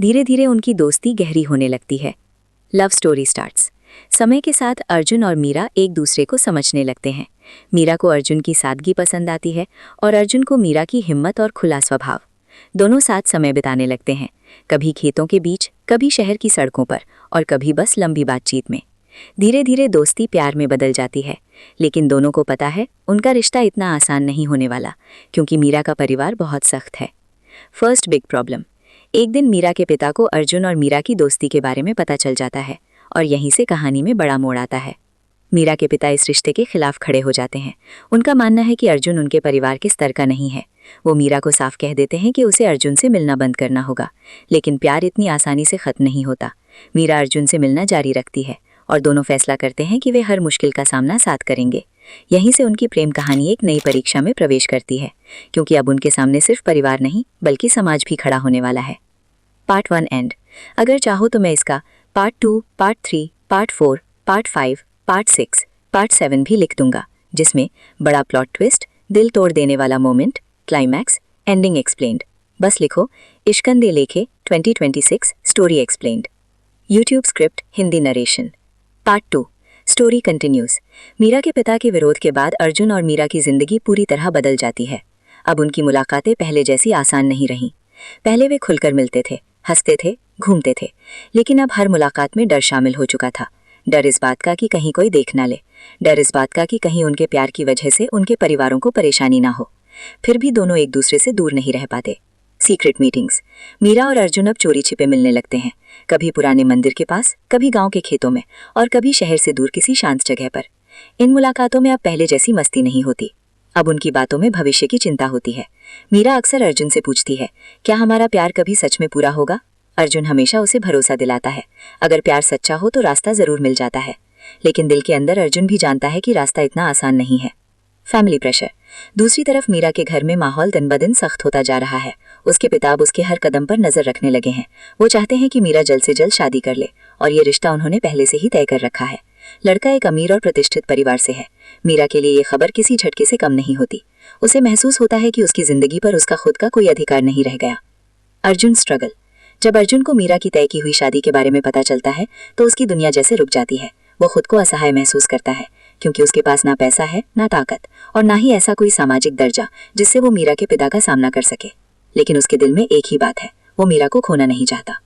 धीरे धीरे उनकी दोस्ती गहरी होने लगती है। Love story starts. समय के साथ अर्जुन और मीरा एक दूसरे को समझने लगते हैं। मीरा को अर्जुन की सादगी पसंद आती है और अर्जुन को मीरा की हिम्मत और खुला स्वभाव। दोनों साथ समय बिताने लगते हैं, कभी खेतों के बीच, कभी शहर की सड़कों पर और कभी बस लंबी बातचीत में। धीरे धीरे दोस्ती प्यार में बदल जाती है, लेकिन दोनों को पता है उनका रिश्ता इतना आसान नहीं होने वाला, क्योंकि मीरा का परिवार बहुत सख्त है। First big problem. एक दिन मीरा के पिता को अर्जुन और मीरा की दोस्ती के बारे में पता चल जाता है और यहीं से कहानी में बड़ा मोड़ आता है। मीरा के पिता इस रिश्ते के खिलाफ खड़े हो जाते हैं। उनका मानना है कि अर्जुन उनके परिवार के स्तर का नहीं है। वो मीरा को साफ कह देते हैं कि उसे अर्जुन से मिलना बंद करना होगा, लेकिन प्यार इतनी आसानी से खत्म नहीं होता। मीरा अर्जुन से मिलना जारी रखती है और दोनों फैसला करते हैं कि वे हर मुश्किल का सामना साथ करेंगे। यहीं से उनकी प्रेम कहानी एक नई परीक्षा में प्रवेश करती है, क्योंकि अब उनके सामने सिर्फ परिवार नहीं बल्कि समाज भी खड़ा होने वाला है। Part 1 and. अगर चाहो तो मैं इसका part 2, part 3, part 4, part 5, part 6, part 7 भी लिख दूंगा, जिसमें बड़ा प्लॉट ट्विस्ट, दिल तोड़ देने वाला मोमेंट, क्लाइमैक्स, एंडिंग एक्सप्लेन्ड। बस लिखो इश्कन दे लेखे 2026 story explained. YouTube script, Hindi narration. Part 2 story continues. Meera के पिता के विरोध के बाद अर्जुन और मीरा की जिंदगी पूरी तरह बदल जाती है। अब उनकी मुलाकातें पहले जैसी आसान नहीं रहीं। पहले वे खुलकर मिलते थे, हंसते थे, घूमते थे, लेकिन अब हर मुलाकात में डर शामिल हो चुका था। डर इस बात का कि कहीं कोई देख ना ले, डर इस बात का कि कहीं उनके प्यार की वजह से उनके परिवारों को परेशानी ना हो। फिर भी दोनों एक दूसरे से दूर नहीं रह पाते। Secret meetings. मीरा और अर्जुन अब चोरी छिपे मिलने लगते हैं, कभी पुराने मंदिर के पास, कभी गांव के खेतों में और कभी शहर से दूर किसी शांत जगह पर। इन मुलाकातों में अब पहले जैसी मस्ती नहीं होती। अब उनकी बातों में भविष्य की चिंता होती है। मीरा अक्सर अर्जुन से पूछती है, क्या हमारा प्यार कभी सच में पूरा होगा? अर्जुन हमेशा उसे भरोसा दिलाता है, अगर प्यार सच्चा हो तो रास्ता जरूर मिल जाता है। लेकिन दिल के अंदर अर्जुन भी जानता है कि रास्ता इतना आसान नहीं है। Family pressure. दूसरी तरफ मीरा के घर में माहौल दिन ब दिन सख्त होता जा रहा है। उसके पिता अब उसके हर कदम पर नजर रखने लगे हैं। वो चाहते हैं कि मीरा जल्द से जल्द शादी कर ले, और ये रिश्ता उन्होंने पहले से ही तय कर रखा है। लड़का एक अमीर और प्रतिष्ठित परिवार से है। मीरा के लिए ये खबर किसी झटके से कम नहीं होती। उसे महसूस होता है कि उसकी जिंदगी पर उसका खुद का कोई अधिकार नहीं रह गया। अर्जुन स्ट्रगल। जब अर्जुन को मीरा की तय की हुई शादी के बारे में पता चलता है तो उसकी दुनिया जैसे रुक जाती है। वो खुद को असहाय महसूस करता है, क्योंकि उसके पास ना पैसा है, ना ताकत, और ना ही ऐसा कोई सामाजिक दर्जा जिससे वो मीरा के पिता का सामना कर सके। लेकिन उसके दिल में एक ही बात है, वो मीरा को खोना नहीं चाहता।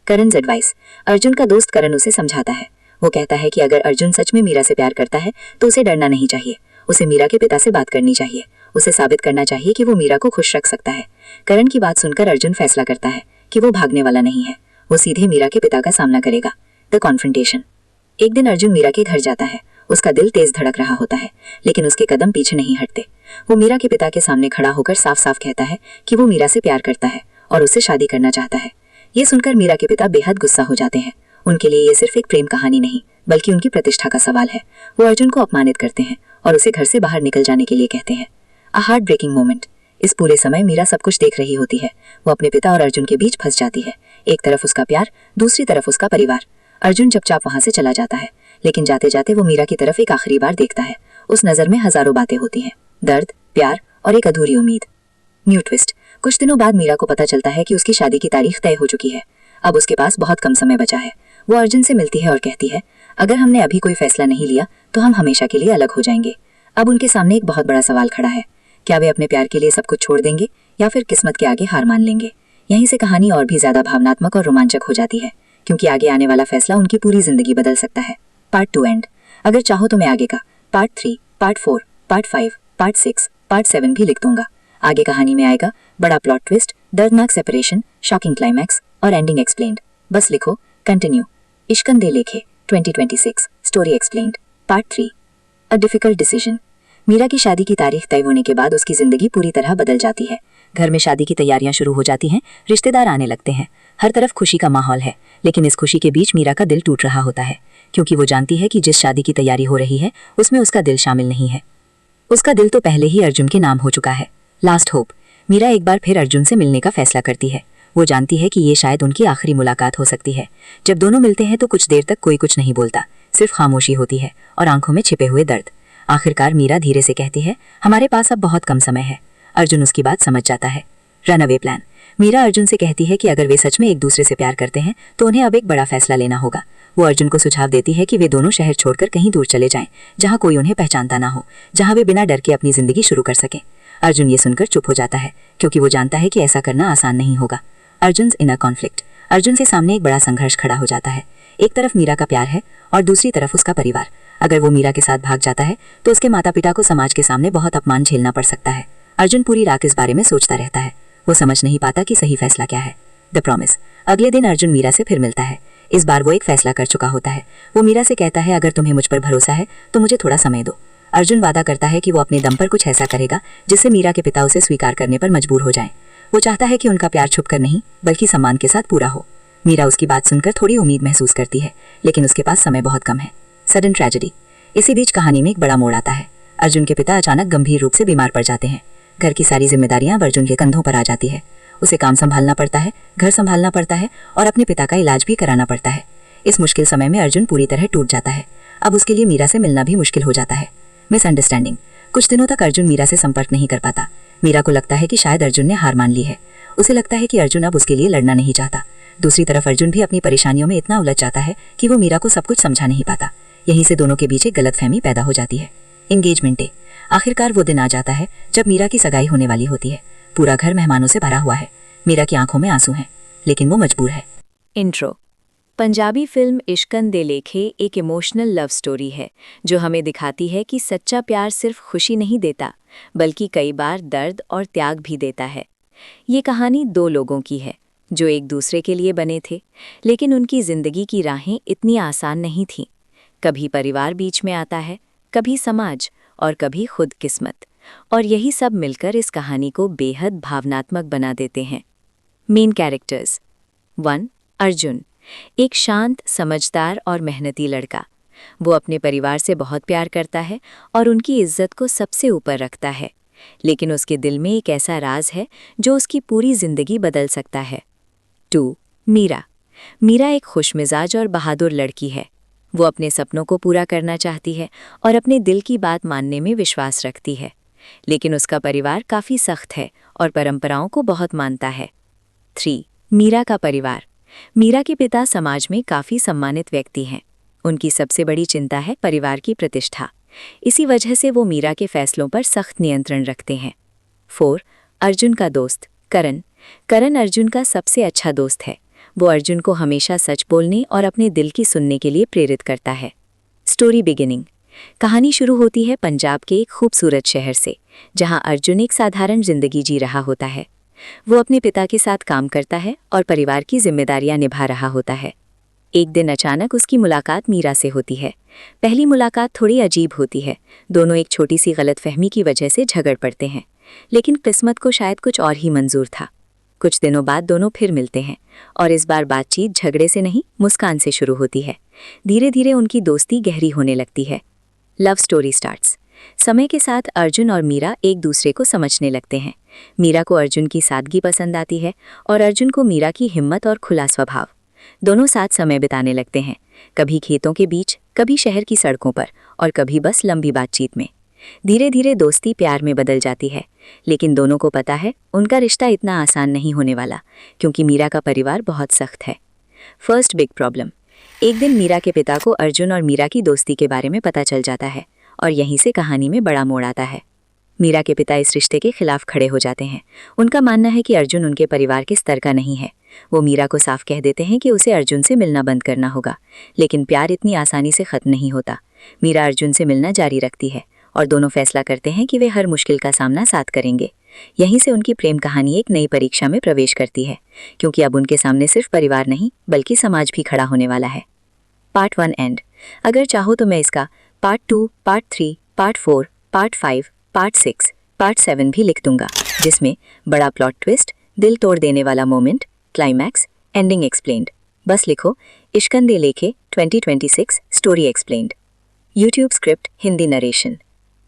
करण's एडवाइस। अर्जुन का दोस्त करण उसे समझाता है। वो कहता है कि अगर अर्जुन सच में मीरा से प्यार करता है तो उसे डरना नहीं चाहिए। उसे मीरा के पिता से बात करनी चाहिए। उसे साबित करना चाहिए कि वो मीरा को खुश रख सकता है। करण की बात सुनकर अर्जुन फैसला करता है कि वो भागने वाला नहीं है। वो सीधे मीरा के पिता का सामना करेगा। The confrontation. एक दिन अर्जुन मीरा के घर जाता है। उसका दिल तेज धड़क रहा होता है, लेकिन उसके कदम पीछे नहीं हटते। वो मीरा के पिता के सामने खड़ा होकर साफ साफ कहता है कि वो मीरा से प्यार करता है और उससे शादी करना चाहता है। ये सुनकर मीरा के पिता बेहद गुस्सा हो जाते हैं। उनके लिए ये सिर्फ एक प्रेम कहानी नहीं, बल्कि उनकी प्रतिष्ठा का सवाल है। वो अर्जुन को अपमानित करते हैं और उसे घर से बाहर निकल जाने के लिए कहते हैं। A heart breaking moment. इस पूरे समय मीरा सब कुछ देख रही होती है। वो अपने पिता और अर्जुन के बीच फंस जाती है। एक तरफ उसका प्यार, दूसरी तरफ उसका परिवार। अर्जुन चुपचाप वहां से चला जाता है, लेकिन जाते जाते वो मीरा की तरफ एक आखिरी बार देखता है। उस नजर में हजारों बातें होती हैं, दर्द, प्यार और एक अधूरी उम्मीद। New twist. कुछ दिनों बाद मीरा को पता चलता है कि उसकी शादी की तारीख तय हो चुकी है। अब उसके पास बहुत कम समय बचा है। वो अर्जुन से मिलती है और कहती है, अगर हमने अभी कोई फैसला नहीं लिया तो हम हमेशा के लिए अलग हो जाएंगे। अब उनके सामने एक बहुत बड़ा सवाल खड़ा है। क्या वे अपने प्यार के लिए सब कुछ छोड़ देंगे या फिर किस्मत के आगे हार मान लेंगे? यहीं से कहानी और भी ज्यादा भावनात्मक और रोमांचक हो जाती है, क्योंकि आगे आने वाला फैसला उनकी पूरी जिंदगी बदल सकता है। Part 2 end. अगर चाहो तो मैं आगे का part 3, part 4, part 5, part 6, part 7 भी लिख दूंगा। आगे कहानी में आएगा बड़ा प्लॉट ट्विस्ट, दर्दनाक सेपरेशन, शॉकिंग क्लाइमैक्स और एंडिंग एक्सप्लेन्ड। बस लिखो कंटिन्यू। इश्कन दे लेखे 2026 story explained. Part 3। A difficult decision. Meera की शादी की तारीख तय होने के बाद उसकी जिंदगी पूरी तरह बदल जाती है। घर में शादी की तैयारियां शुरू हो जाती हैं, रिश्तेदार आने लगते हैं, हर तरफ खुशी का माहौल है। लेकिन इस खुशी के बीच मीरा का दिल टूट रहा होता है, क्योंकि वो जानती है कि जिस शादी की तैयारी हो रही है उसमें उसका दिल शामिल नहीं है। उसका दिल तो पहले ही अर्जुन के नाम हो चुका है। Last hope. मीरा एक बार फिर अर्जुन से मिलने का फैसला करती है। वो जानती है कि ये शायद उनकी आखिरी मुलाकात हो सकती है। जब दोनों मिलते हैं तो कुछ देर तक कोई कुछ नहीं बोलता, सिर्फ खामोशी होती है और आंखों में छिपे हुए दर्द। आखिरकार मीरा धीरे से कहती है, हमारे पास अब बहुत कम समय है। अर्जुन उसकी बात समझ जाता है। Run away plan. Meera Arjun से कहती है कि अगर वे सच में एक दूसरे से प्यार करते हैं तो उन्हें अब एक बड़ा फैसला लेना होगा। वो अर्जुन को सुझाव देती है कि वे दोनों शहर छोड़कर कहीं दूर चले जाएं, जहां कोई उन्हें पहचानता ना हो, जहां वे बिना डर के अपनी जिंदगी शुरू कर सकें। अर्जुन ये सुनकर चुप हो जाता है, क्योंकि वो जानता है कि ऐसा करना आसान नहीं होगा। Arjun inner conflict. अर्जुन से सामने एक बड़ा संघर्ष खड़ा हो जाता है। एक तरफ मीरा का प्यार है और दूसरी तरफ उसका परिवार। अगर वो मीरा के साथ भाग जाता है तो उसके माता पिता को समाज के सामने बहुत अपमान झेलना पड़ सकता है। अर्जुन पूरी रात इस बारे में सोचता रहता है। वो समझ नहीं पाता कि सही फैसला क्या है। The promise. अगले दिन अर्जुन मीरा से फिर मिलता है। इस बार वो एक फैसला कर चुका होता है। वो मीरा से कहता है, अगर तुम्हें मुझ पर भरोसा है तो मुझे थोड़ा समय दो। अर्जुन वादा करता है कि वो अपने दम पर कुछ ऐसा करेगा जिससे मीरा के पिता उसे स्वीकार करने पर मजबूर हो जाएं। वो चाहता है कि उनका प्यार छुपकर नहीं, बल्कि सम्मान के साथ पूरा हो। मीरा उसकी बात सुनकर थोड़ी उम्मीद महसूस करती है, लेकिन उसके पास समय बहुत कम है। Sudden tragedy. इसी बीच कहानी में एक बड़ा मोड़ आता है। अर्जुन के पिता अचानक गंभीर रूप से बीमार पड़ जाते हैं। घर की सारी जिम्मेदारियां अर्जुन के कंधों पर आ जाती है। उसे काम संभालना पड़ता है, घर संभालना पड़ता है और अपने पिता का इलाज भी कराना पड़ता है। इस मुश्किल समय में अर्जुन पूरी तरह टूट जाता है। अब उसके लिए मीरा से मिलना भी मुश्किल हो जाता है। मिसअंडरस्टैंडिंग। कुछ दिनों तक अर्जुन मीरा से संपर्क नहीं कर पाता। मीरा को लगता है कि शायद अर्जुन ने हार मान ली है। उसे लगता है कि अर्जुन अब उसके लिए लड़ना नहीं चाहता। दूसरी तरफ अर्जुन भी अपनी परेशानियों में इतना उलझ जाता है कि वो मीरा को सब कुछ समझा नहीं पाता। यहीं से दोनों के बीच एक गलतफहमी पैदा हो जाती है। Engagement day. आखिरकार वो दिन आ जाता है जब मीरा की सगाई होने वाली होती है। पूरा घर मेहमानों से भरा हुआ है। मीरा की आंखों में आंसू हैं, लेकिन वो मजबूर है। इंट्रो। पंजाबी फिल्म इश्कन दे लेखे एक इमोशनल लव स्टोरी है जो हमें दिखाती है कि सच्चा प्यार सिर्फ खुशी नहीं देता, बल्कि कई बार दर्द और त्याग भी देता है। ये कहानी दो लोगों की है जो एक दूसरे के लिए बने थे, लेकिन उनकी जिंदगी की राहें इतनी आसान नहीं थीं। कभी परिवार बीच में आता है, कभी समाज और कभी खुद किस्मत। और यही सब मिलकर इस कहानी को बेहद भावनात्मक बना देते हैं। Main characters. 1. अर्जुन, एक शांत, समझदार और मेहनती लड़का। वो अपने परिवार से बहुत प्यार करता है और उनकी इज्जत को सबसे ऊपर रखता है। लेकिन उसके दिल में एक ऐसा राज है जो उसकी पूरी जिंदगी बदल सकता है। 2. मीरा। मीरा एक खुशमिजाज और बहादुर लड़की है। वो अपने सपनों को पूरा करना चाहती है और अपने दिल की बात मानने में विश्वास रखती है। लेकिन उसका परिवार काफ़ी सख्त है और परंपराओं को बहुत मानता है। 3. मीरा का परिवार। मीरा के पिता समाज में काफ़ी सम्मानित व्यक्ति हैं। उनकी सबसे बड़ी चिंता है परिवार की प्रतिष्ठा। इसी वजह से वो मीरा के फैसलों पर सख्त नियंत्रण रखते हैं। 4. अर्जुन का दोस्त करण। करण अर्जुन का सबसे अच्छा दोस्त है। वो अर्जुन को हमेशा सच बोलने और अपने दिल की सुनने के लिए प्रेरित करता है। Story beginning. कहानी शुरू होती है पंजाब के एक खूबसूरत शहर से, जहां अर्जुन एक साधारण जिंदगी जी रहा होता है। वो अपने पिता के साथ काम करता है और परिवार की जिम्मेदारियां निभा रहा होता है। एक दिन अचानक उसकी मुलाकात मीरा से होती है। पहली मुलाकात थोड़ी अजीब होती है। दोनों एक छोटी सी गलतफहमी की वजह से झगड़ पड़ते हैं, लेकिन किस्मत को शायद कुछ और ही मंजूर था। कुछ दिनों बाद दोनों फिर मिलते हैं और इस बार बातचीत झगड़े से नहीं, मुस्कान से शुरू होती है। धीरे धीरे उनकी दोस्ती गहरी होने लगती है। Love story starts. समय के साथ अर्जुन और मीरा एक दूसरे को समझने लगते हैं। मीरा को अर्जुन की सादगी पसंद आती है और अर्जुन को मीरा की हिम्मत और खुला स्वभाव। दोनों साथ समय बिताने लगते हैं, कभी खेतों के बीच, कभी शहर की सड़कों पर और कभी बस लंबी बातचीत में। धीरे धीरे दोस्ती प्यार में बदल जाती है, लेकिन दोनों को पता है उनका रिश्ता इतना आसान नहीं होने वाला, क्योंकि मीरा का परिवार बहुत सख्त है। First big problem. एक दिन मीरा के पिता को अर्जुन और मीरा की दोस्ती के बारे में पता चल जाता है और यहीं से कहानी में बड़ा मोड़ आता है। मीरा के पिता इस रिश्ते के खिलाफ खड़े हो जाते हैं। उनका मानना है कि अर्जुन उनके परिवार के स्तर का नहीं है। वो मीरा को साफ कह देते हैं कि उसे अर्जुन से मिलना बंद करना होगा, लेकिन प्यार इतनी आसानी से खत्म नहीं होता। मीरा अर्जुन से मिलना जारी रखती है और दोनों फैसला करते हैं कि वे हर मुश्किल का सामना साथ करेंगे। यहीं से उनकी प्रेम कहानी एक नई परीक्षा में प्रवेश करती है, क्योंकि अब उनके सामने सिर्फ परिवार नहीं बल्कि समाज भी खड़ा होने वाला है। Part 1 and. अगर चाहो तो मैं इसका part 2, part 3, part 4, part 5, part 6, part 7 भी लिख दूंगा, जिसमें बड़ा प्लॉट ट्विस्ट, दिल तोड़ देने वाला मोमेंट, क्लाइमैक्स, एंडिंग एक्सप्लेन्ड। बस लिखो इश्कंदे लेखे 2026 story explained. YouTube script Hindi narration.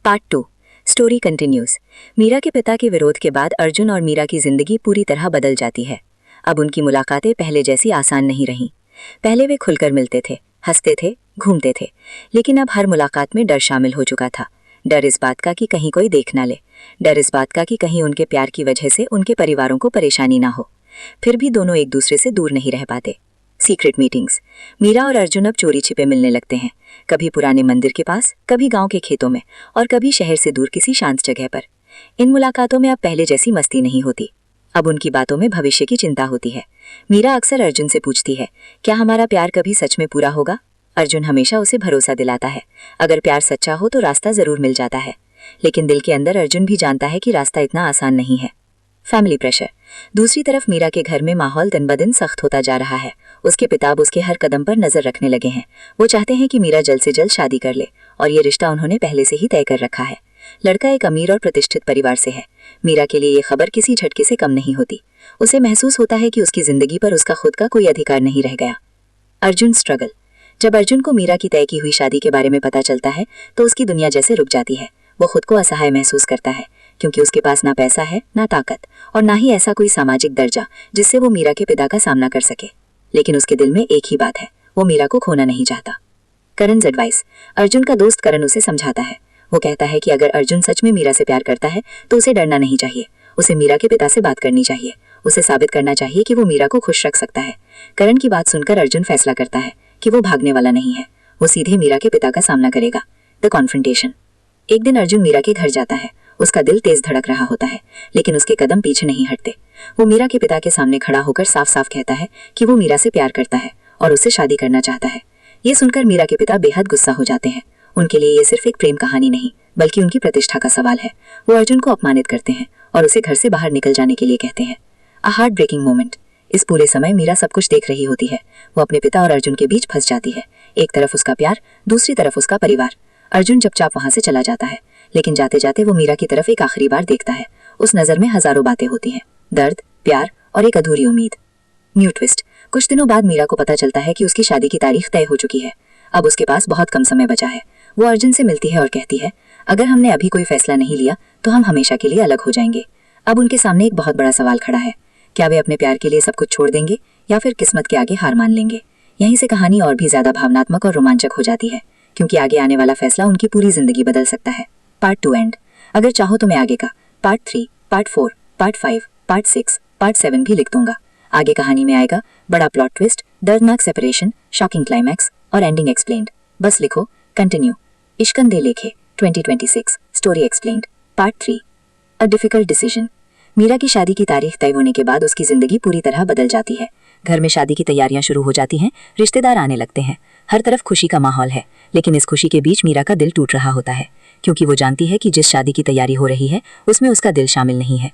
Part 2 story continues. Meera के पिता के विरोध के बाद अर्जुन और मीरा की जिंदगी पूरी तरह बदल जाती है। अब उनकी मुलाकातें पहले जैसी आसान नहीं रहीं। पहले वे खुलकर मिलते थे, हंसते थे, घूमते थे, लेकिन अब हर मुलाकात में डर शामिल हो चुका था। डर इस बात का कि कहीं कोई देख ना ले, डर इस बात का कि कहीं उनके प्यार की वजह से उनके परिवारों को परेशानी ना हो। फिर भी दोनों एक दूसरे से दूर नहीं रह पाते। Secret meetings. मीरा और अर्जुन अब चोरी छिपे मिलने लगते हैं, कभी पुराने मंदिर के पास, कभी गांव के खेतों में और कभी शहर से दूर किसी शांत जगह पर। इन मुलाकातों में अब पहले जैसी मस्ती नहीं होती। अब उनकी बातों में भविष्य की चिंता होती है। मीरा अक्सर अर्जुन से पूछती है, क्या हमारा प्यार कभी सच में पूरा होगा? अर्जुन हमेशा उसे भरोसा दिलाता है, अगर प्यार सच्चा हो तो रास्ता जरूर मिल जाता है। लेकिन दिल के अंदर अर्जुन भी जानता है कि रास्ता इतना आसान नहीं है। Family pressure. दूसरी तरफ मीरा के घर में माहौल दिन ब दिन सख्त होता जा रहा है। उसके पिता अब उसके हर कदम पर नजर रखने लगे हैं। वो चाहते हैं कि मीरा जल्द से जल्द शादी कर ले, और ये रिश्ता उन्होंने पहले से ही तय कर रखा है। लड़का एक अमीर और प्रतिष्ठित परिवार से है। मीरा के लिए ये खबर किसी झटके से कम नहीं होती। उसे महसूस होता है कि उसकी जिंदगी पर उसका खुद का कोई अधिकार नहीं रह गया। अर्जुन स्ट्रगल। जब अर्जुन को मीरा की तय की हुई शादी के बारे में पता चलता है तो उसकी दुनिया जैसे रुक जाती है। वो खुद को असहाय महसूस करता है, क्योंकि उसके पास ना पैसा है, ना ताकत, और ना ही ऐसा कोई सामाजिक दर्जा जिससे वो मीरा के पिता का सामना कर सके। लेकिन उसके दिल में एक ही बात है, वो मीरा को खोना नहीं चाहता। करण's एडवाइस। अर्जुन का दोस्त करण उसे समझाता है। वो कहता है कि अगर अर्जुन सच में मीरा से प्यार करता है तो उसे डरना नहीं चाहिए। उसे मीरा के पिता से बात करनी चाहिए। उसे साबित करना चाहिए कि वो मीरा को खुश रख सकता है। करण की बात सुनकर अर्जुन फैसला करता है कि वो भागने वाला नहीं है। वो सीधे मीरा के पिता का सामना करेगा। The confrontation. एक दिन अर्जुन मीरा के घर जाता है। उसका दिल तेज धड़क रहा होता है, लेकिन उसके कदम पीछे नहीं हटते। वो मीरा के पिता के सामने खड़ा होकर साफ साफ कहता है कि वो मीरा से प्यार करता है और उससे शादी करना चाहता है। ये सुनकर मीरा के पिता बेहद गुस्सा हो जाते हैं। उनके लिए ये सिर्फ एक प्रेम कहानी नहीं, बल्कि उनकी प्रतिष्ठा का सवाल है। वो अर्जुन को अपमानित करते हैं और उसे घर से बाहर निकल जाने के लिए कहते हैं। A heart breaking moment. इस पूरे समय मीरा सब कुछ देख रही होती है। वो अपने पिता और अर्जुन के बीच फंस जाती है। एक तरफ उसका प्यार, दूसरी तरफ उसका परिवार। अर्जुन चुपचाप वहां से चला जाता है, लेकिन जाते जाते वो मीरा की तरफ एक आखिरी बार देखता है। उस नजर में हजारों बातें होती हैं, दर्द, प्यार और एक अधूरी उम्मीद। New twist. कुछ दिनों बाद मीरा को पता चलता है कि उसकी शादी की तारीख तय हो चुकी है। अब उसके पास बहुत कम समय बचा है। वो अर्जुन से मिलती है और कहती है, अगर हमने अभी कोई फैसला नहीं लिया तो हम हमेशा के लिए अलग हो जाएंगे। अब उनके सामने एक बहुत बड़ा सवाल खड़ा है, क्या वे अपने प्यार के लिए सब कुछ छोड़ देंगे या फिर किस्मत के आगे हार मान लेंगे। यहीं से कहानी और भी ज्यादा भावनात्मक और रोमांचक हो जाती है, क्योंकि आगे आने वाला फैसला उनकी पूरी जिंदगी बदल सकता है। Part 2 end. अगर चाहो तो मैं आगे का part 3, part 4, part 5, part 6, part 7 भी लिख दूंगा। आगे कहानी में आएगा बड़ा प्लॉट ट्विस्ट, दर्दनाक सेपरेशन, शॉकिंग क्लाइमैक्स और एंडिंग एक्सप्लेन्ड। बस लिखो कंटिन्यू। इश्कन दे लेखे 2026 story explained. Part 3, a difficult decision. Meera की शादी की तारीख तय होने के बाद उसकी जिंदगी पूरी तरह बदल जाती है। घर में शादी की तैयारियां शुरू हो जाती हैं, रिश्तेदार आने लगते हैं, हर तरफ खुशी का माहौल है। लेकिन इस खुशी के बीच मीरा का दिल टूट रहा होता है, क्योंकि वो जानती है कि जिस शादी की तैयारी हो रही है उसमें उसका दिल शामिल नहीं है।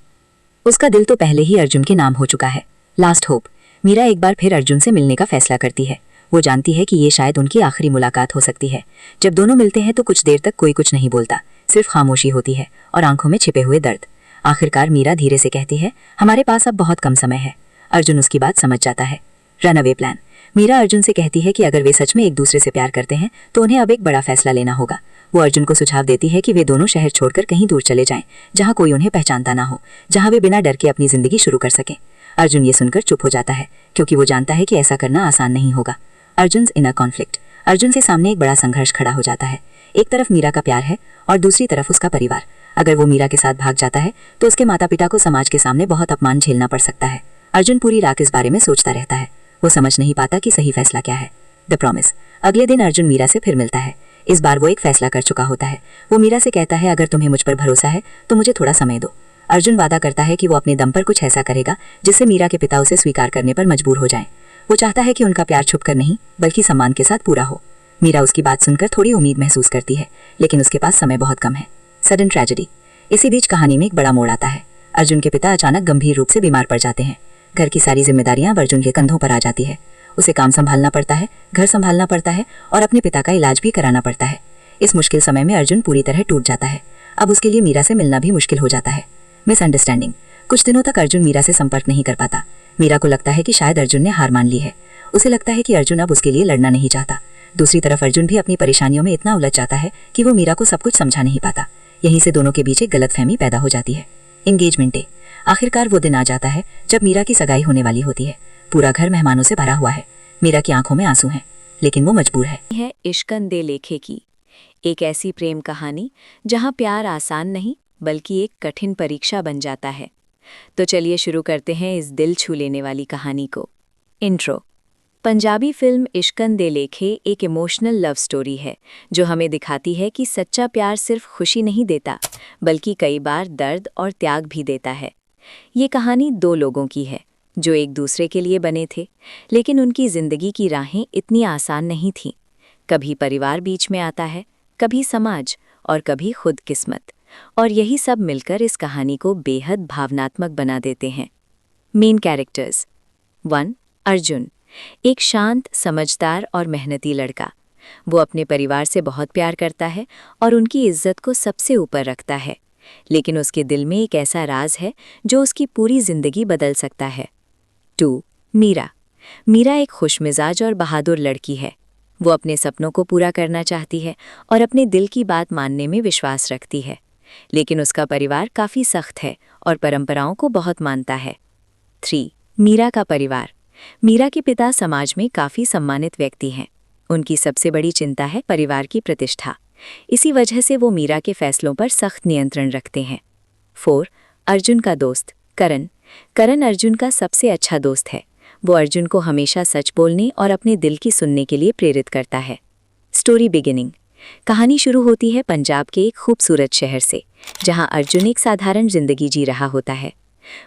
उसका दिल तो पहले ही अर्जुन के नाम हो चुका है। Last hope. मीरा एक बार फिर अर्जुन से मिलने का फैसला करती है। वो जानती है कि ये शायद उनकी आखिरी मुलाकात हो सकती है। जब दोनों मिलते हैं तो कुछ देर तक कोई कुछ नहीं बोलता, सिर्फ खामोशी होती है और आंखों में छिपे हुए दर्द। आखिरकार मीरा धीरे से कहती है, हमारे पास अब बहुत कम समय है। अर्जुन उसकी बात समझ जाता है। Run away plan. Meera Arjun से कहती है कि अगर वे सच में एक दूसरे से प्यार करते हैं तो उन्हें अब एक बड़ा फैसला लेना होगा। वो अर्जुन को सुझाव देती है कि वे दोनों शहर छोड़कर कहीं दूर चले जाएं, जहां कोई उन्हें पहचानता ना हो, जहां वे बिना डर के अपनी जिंदगी शुरू कर सकें। अर्जुन ये सुनकर चुप हो जाता है, क्योंकि वो जानता है कि ऐसा करना आसान नहीं होगा। Arjun inner conflict. अर्जुन से सामने एक बड़ा संघर्ष खड़ा हो जाता है। एक तरफ मीरा का प्यार है और दूसरी तरफ उसका परिवार। अगर वो मीरा के साथ भाग जाता है तो उसके माता पिता को समाज के सामने बहुत अपमान झेलना पड़ सकता है। अर्जुन पूरी रात इस बारे में सोचता रहता है। वो समझ नहीं पाता कि सही फैसला क्या है। The promise. अगले दिन अर्जुन मीरा से फिर मिलता है। इस बार वो एक फैसला कर चुका होता है। वो मीरा से कहता है, अगर तुम्हें मुझ पर भरोसा है तो मुझे थोड़ा समय दो। अर्जुन वादा करता है कि वो अपने दम पर कुछ ऐसा करेगा जिससे मीरा के पिता उसे स्वीकार करने पर मजबूर हो जाएं। वो चाहता है कि उनका प्यार छुपकर नहीं बल्कि सम्मान के साथ पूरा हो। मीरा उसकी बात सुनकर थोड़ी उम्मीद महसूस करती है, लेकिन उसके पास समय बहुत कम है। Sudden tragedy. इसी बीच कहानी में एक बड़ा मोड़ आता है। अर्जुन के पिता अचानक गंभीर रूप से बीमार पड़ जाते हैं। घर की सारी जिम्मेदारियां अब अर्जुन के कंधों पर आ जाती है। उसे काम संभालना पड़ता है, घर संभालना पड़ता है और अपने पिता का इलाज भी कराना पड़ता है। इस मुश्किल समय में अर्जुन पूरी तरह टूट जाता है। अब उसके लिए मीरा से मिलना भी मुश्किल हो जाता है। मिसअंडरस्टैंडिंग। कुछ दिनों तक अर्जुन मीरा से संपर्क नहीं कर पाता। मीरा को लगता है कि शायद अर्जुन ने हार मान ली है। उसे लगता है कि अर्जुन अब उसके लिए लड़ना नहीं चाहता। दूसरी तरफ अर्जुन भी अपनी परेशानियों में इतना उलझ जाता है कि वो मीरा को सब कुछ समझा नहीं पाता। यहीं से दोनों के बीच एक गलतफहमी पैदा हो जाती है। Engagement day. आखिरकार वो दिन आ जाता है जब मीरा की सगाई होने वाली होती है। पूरा घर मेहमानों से भरा हुआ है। मीरा की आंखों में आंसू हैं, लेकिन वो मजबूर है। इश्कन दे लेखे की एक ऐसी प्रेम कहानी जहां प्यार आसान नहीं बल्कि एक कठिन परीक्षा बन जाता है। तो चलिए शुरू करते हैं इस दिल छू लेने वाली कहानी को। इंट्रो। पंजाबी फिल्म इश्कन दे लेखे एक इमोशनल लव स्टोरी है जो हमें दिखाती है कि सच्चा प्यार सिर्फ खुशी नहीं देता बल्कि कई बार दर्द और त्याग भी देता है। ये कहानी दो लोगों की है जो एक दूसरे के लिए बने थे, लेकिन उनकी जिंदगी की राहें इतनी आसान नहीं थीं। कभी परिवार बीच में आता है, कभी समाज और कभी खुद किस्मत, और यही सब मिलकर इस कहानी को बेहद भावनात्मक बना देते हैं। Main characters. 1. अर्जुन, एक शांत, समझदार और मेहनती लड़का। वो अपने परिवार से बहुत प्यार करता है और उनकी इज्जत को सबसे ऊपर रखता है, लेकिन उसके दिल में एक ऐसा राज है जो उसकी पूरी जिंदगी बदल सकता है। 2. मीरा। मीरा एक खुशमिजाज और बहादुर लड़की है। वो अपने सपनों को पूरा करना चाहती है और अपने दिल की बात मानने में विश्वास रखती है, लेकिन उसका परिवार काफ़ी सख्त है और परंपराओं को बहुत मानता है। 3. मीरा का परिवार। मीरा के पिता समाज में काफ़ी सम्मानित व्यक्ति हैं। उनकी सबसे बड़ी चिंता है परिवार की प्रतिष्ठा। इसी वजह से वो मीरा के फैसलों पर सख्त नियंत्रण रखते हैं। 4. अर्जुन का दोस्त करण। करण अर्जुन का सबसे अच्छा दोस्त है। वो अर्जुन को हमेशा सच बोलने और अपने दिल की सुनने के लिए प्रेरित करता है। Story beginning. कहानी शुरू होती है पंजाब के एक खूबसूरत शहर से, जहां अर्जुन एक साधारण जिंदगी जी रहा होता है।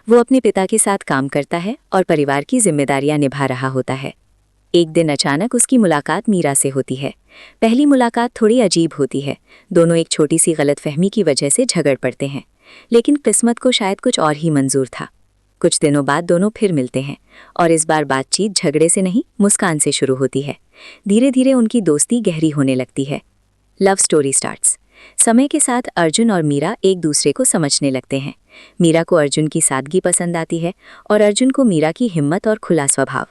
वो अपने पिता के साथ काम करता है और परिवार की जिम्मेदारियां निभा रहा होता है। एक दिन अचानक उसकी मुलाकात मीरा से होती है। पहली मुलाकात थोड़ी अजीब होती है। दोनों एक छोटी सी गलतफहमी की वजह से झगड़ पड़ते हैं, लेकिन किस्मत को शायद कुछ और ही मंजूर था। कुछ दिनों बाद दोनों फिर मिलते हैं और इस बार बातचीत झगड़े से नहीं, मुस्कान से शुरू होती है। धीरे धीरे उनकी दोस्ती गहरी होने लगती है। Love story starts. समय के साथ अर्जुन और मीरा एक दूसरे को समझने लगते हैं। मीरा को अर्जुन की सादगी पसंद आती है और अर्जुन को मीरा की हिम्मत और खुला स्वभाव।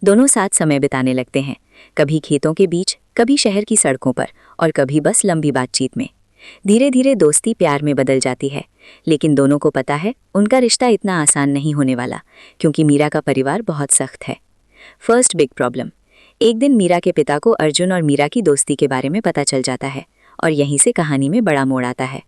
दोनों साथ समय बिताने लगते हैं, कभी खेतों के बीच, कभी शहर की सड़कों पर और कभी बस लंबी बातचीत में। धीरे धीरे दोस्ती प्यार में बदल जाती है, लेकिन दोनों को पता है उनका रिश्ता इतना आसान नहीं होने वाला, क्योंकि मीरा का परिवार बहुत सख्त है। First big problem. एक दिन मीरा के पिता को अर्जुन और मीरा की दोस्ती के बारे में पता चल जाता है और यहीं से कहानी में बड़ा मोड़ आता है।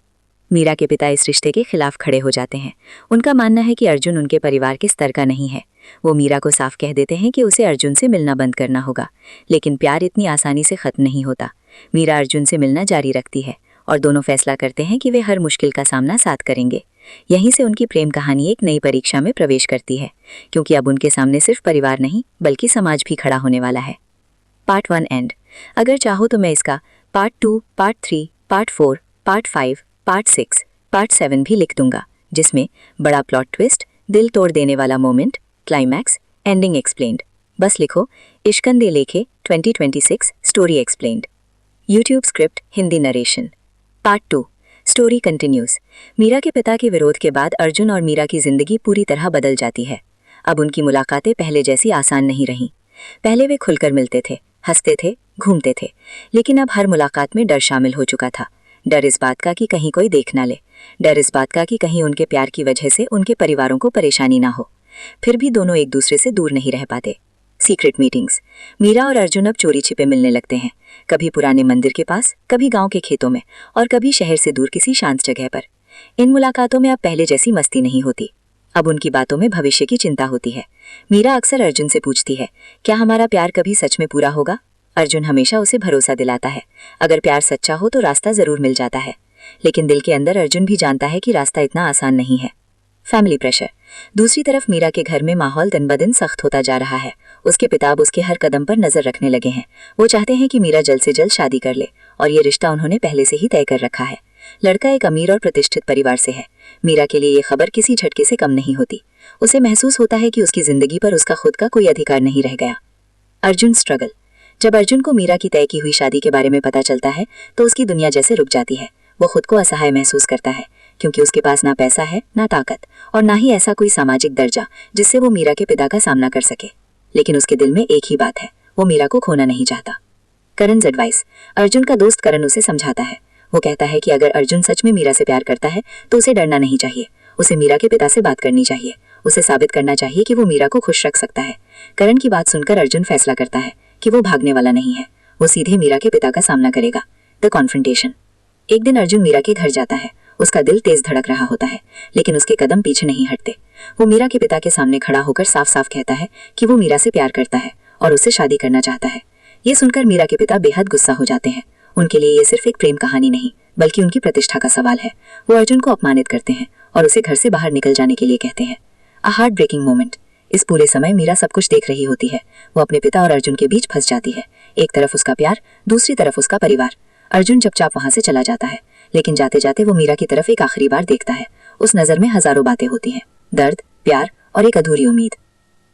मीरा के पिता इस रिश्ते के खिलाफ खड़े हो जाते हैं। उनका मानना है कि अर्जुन उनके परिवार के स्तर का नहीं है। वो मीरा को साफ कह देते हैं कि उसे अर्जुन से मिलना बंद करना होगा, लेकिन प्यार इतनी आसानी से खत्म नहीं होता। मीरा अर्जुन से मिलना जारी रखती है और दोनों फैसला करते हैं कि वे हर मुश्किल का सामना साथ करेंगे। यहीं से उनकी प्रेम कहानी एक नई परीक्षा में प्रवेश करती है, क्योंकि अब उनके सामने सिर्फ परिवार नहीं बल्कि समाज भी खड़ा होने वाला है। Part 1 and. अगर चाहो तो मैं इसका part 2, part 3, part 4, part 5, part 6, part 7 भी लिख दूंगा, जिसमें बड़ा प्लॉट ट्विस्ट, दिल तोड़ देने वाला मोमेंट, क्लाइमैक्स, एंडिंग एक्सप्लेन्ड। बस लिखो इश्कंदे लेखे 2026 story explained. YouTube script Hindi narration. Part 2 story continues. Meera के पिता के विरोध के बाद अर्जुन और मीरा की जिंदगी पूरी तरह बदल जाती है। अब उनकी मुलाकातें पहले जैसी आसान नहीं रहीं। पहले वे खुलकर मिलते थे, हंसते थे, घूमते थे, लेकिन अब हर मुलाकात में डर शामिल हो चुका था। डर इस बात का कि कहीं कोई देख ना ले, डर इस बात का कि कहीं उनके प्यार की वजह से उनके परिवारों को परेशानी ना हो। फिर भी दोनों एक दूसरे से दूर नहीं रह पाते। Secret meetings. मीरा और अर्जुन अब चोरी छिपे मिलने लगते हैं, कभी पुराने मंदिर के पास, कभी गांव के खेतों में और कभी शहर से दूर किसी शांत जगह पर। इन मुलाकातों में अब पहले जैसी मस्ती नहीं होती। अब उनकी बातों में भविष्य की चिंता होती है। मीरा अक्सर अर्जुन से पूछती है, क्या हमारा प्यार कभी सच में पूरा होगा? अर्जुन हमेशा उसे भरोसा दिलाता है, अगर प्यार सच्चा हो तो रास्ता जरूर मिल जाता है। लेकिन दिल के अंदर अर्जुन भी जानता है कि रास्ता इतना आसान नहीं है। Family pressure. दूसरी तरफ मीरा के घर में माहौल दिन ब दिन सख्त होता जा रहा है। उसके पिता अब उसके हर कदम पर नजर रखने लगे हैं। वो चाहते हैं कि मीरा जल्द से जल्द शादी कर ले, और ये रिश्ता उन्होंने पहले से ही तय कर रखा है। लड़का एक अमीर और प्रतिष्ठित परिवार से है। मीरा के लिए ये खबर किसी झटके से कम नहीं होती। उसे महसूस होता है कि उसकी जिंदगी पर उसका खुद का कोई अधिकार नहीं रह गया। अर्जुन स्ट्रगल। जब अर्जुन को मीरा की तय की हुई शादी के बारे में पता चलता है तो उसकी दुनिया जैसे रुक जाती है। वो खुद को असहाय महसूस करता है, क्योंकि उसके पास ना पैसा है, ना ताकत और ना ही ऐसा कोई सामाजिक दर्जा जिससे वो मीरा के पिता का सामना कर सके। लेकिन उसके दिल में एक ही बात है, वो मीरा को खोना नहीं चाहता। करण's एडवाइस। अर्जुन का दोस्त करण उसे समझाता है। वो कहता है कि अगर अर्जुन सच में मीरा से प्यार करता है तो उसे डरना नहीं चाहिए। उसे मीरा के पिता से बात करनी चाहिए। उसे साबित करना चाहिए कि वो मीरा को खुश रख सकता है। करण की बात सुनकर अर्जुन फैसला करता है कि वो भागने वाला नहीं है, वो सीधे मीरा के पिता का सामना करेगा। The confrontation. एक दिन अर्जुन मीरा के घर जाता है। उसका दिल तेज धड़क रहा होता है, लेकिन उसके कदम पीछे नहीं हटते। वो मीरा के पिता के सामने खड़ा होकर साफ साफ कहता है कि वो मीरा से प्यार करता है और उससे शादी करना चाहता है। ये सुनकर मीरा के पिता बेहद गुस्सा हो जाते हैं। उनके लिए ये सिर्फ एक प्रेम कहानी नहीं बल्कि उनकी प्रतिष्ठा का सवाल है। वो अर्जुन को अपमानित करते हैं और उसे घर से बाहर निकल जाने के लिए कहते हैं। A heart breaking moment. इस पूरे समय मीरा सब कुछ देख रही होती है। वो अपने पिता और अर्जुन के बीच फंस जाती है। एक तरफ उसका प्यार, दूसरी तरफ उसका परिवार। अर्जुन चुपचाप वहां से चला जाता है, लेकिन जाते जाते वो मीरा की तरफ एक आखिरी बार देखता है। उस नजर में हजारों बातें होती हैं, दर्द, प्यार और एक अधूरी उम्मीद।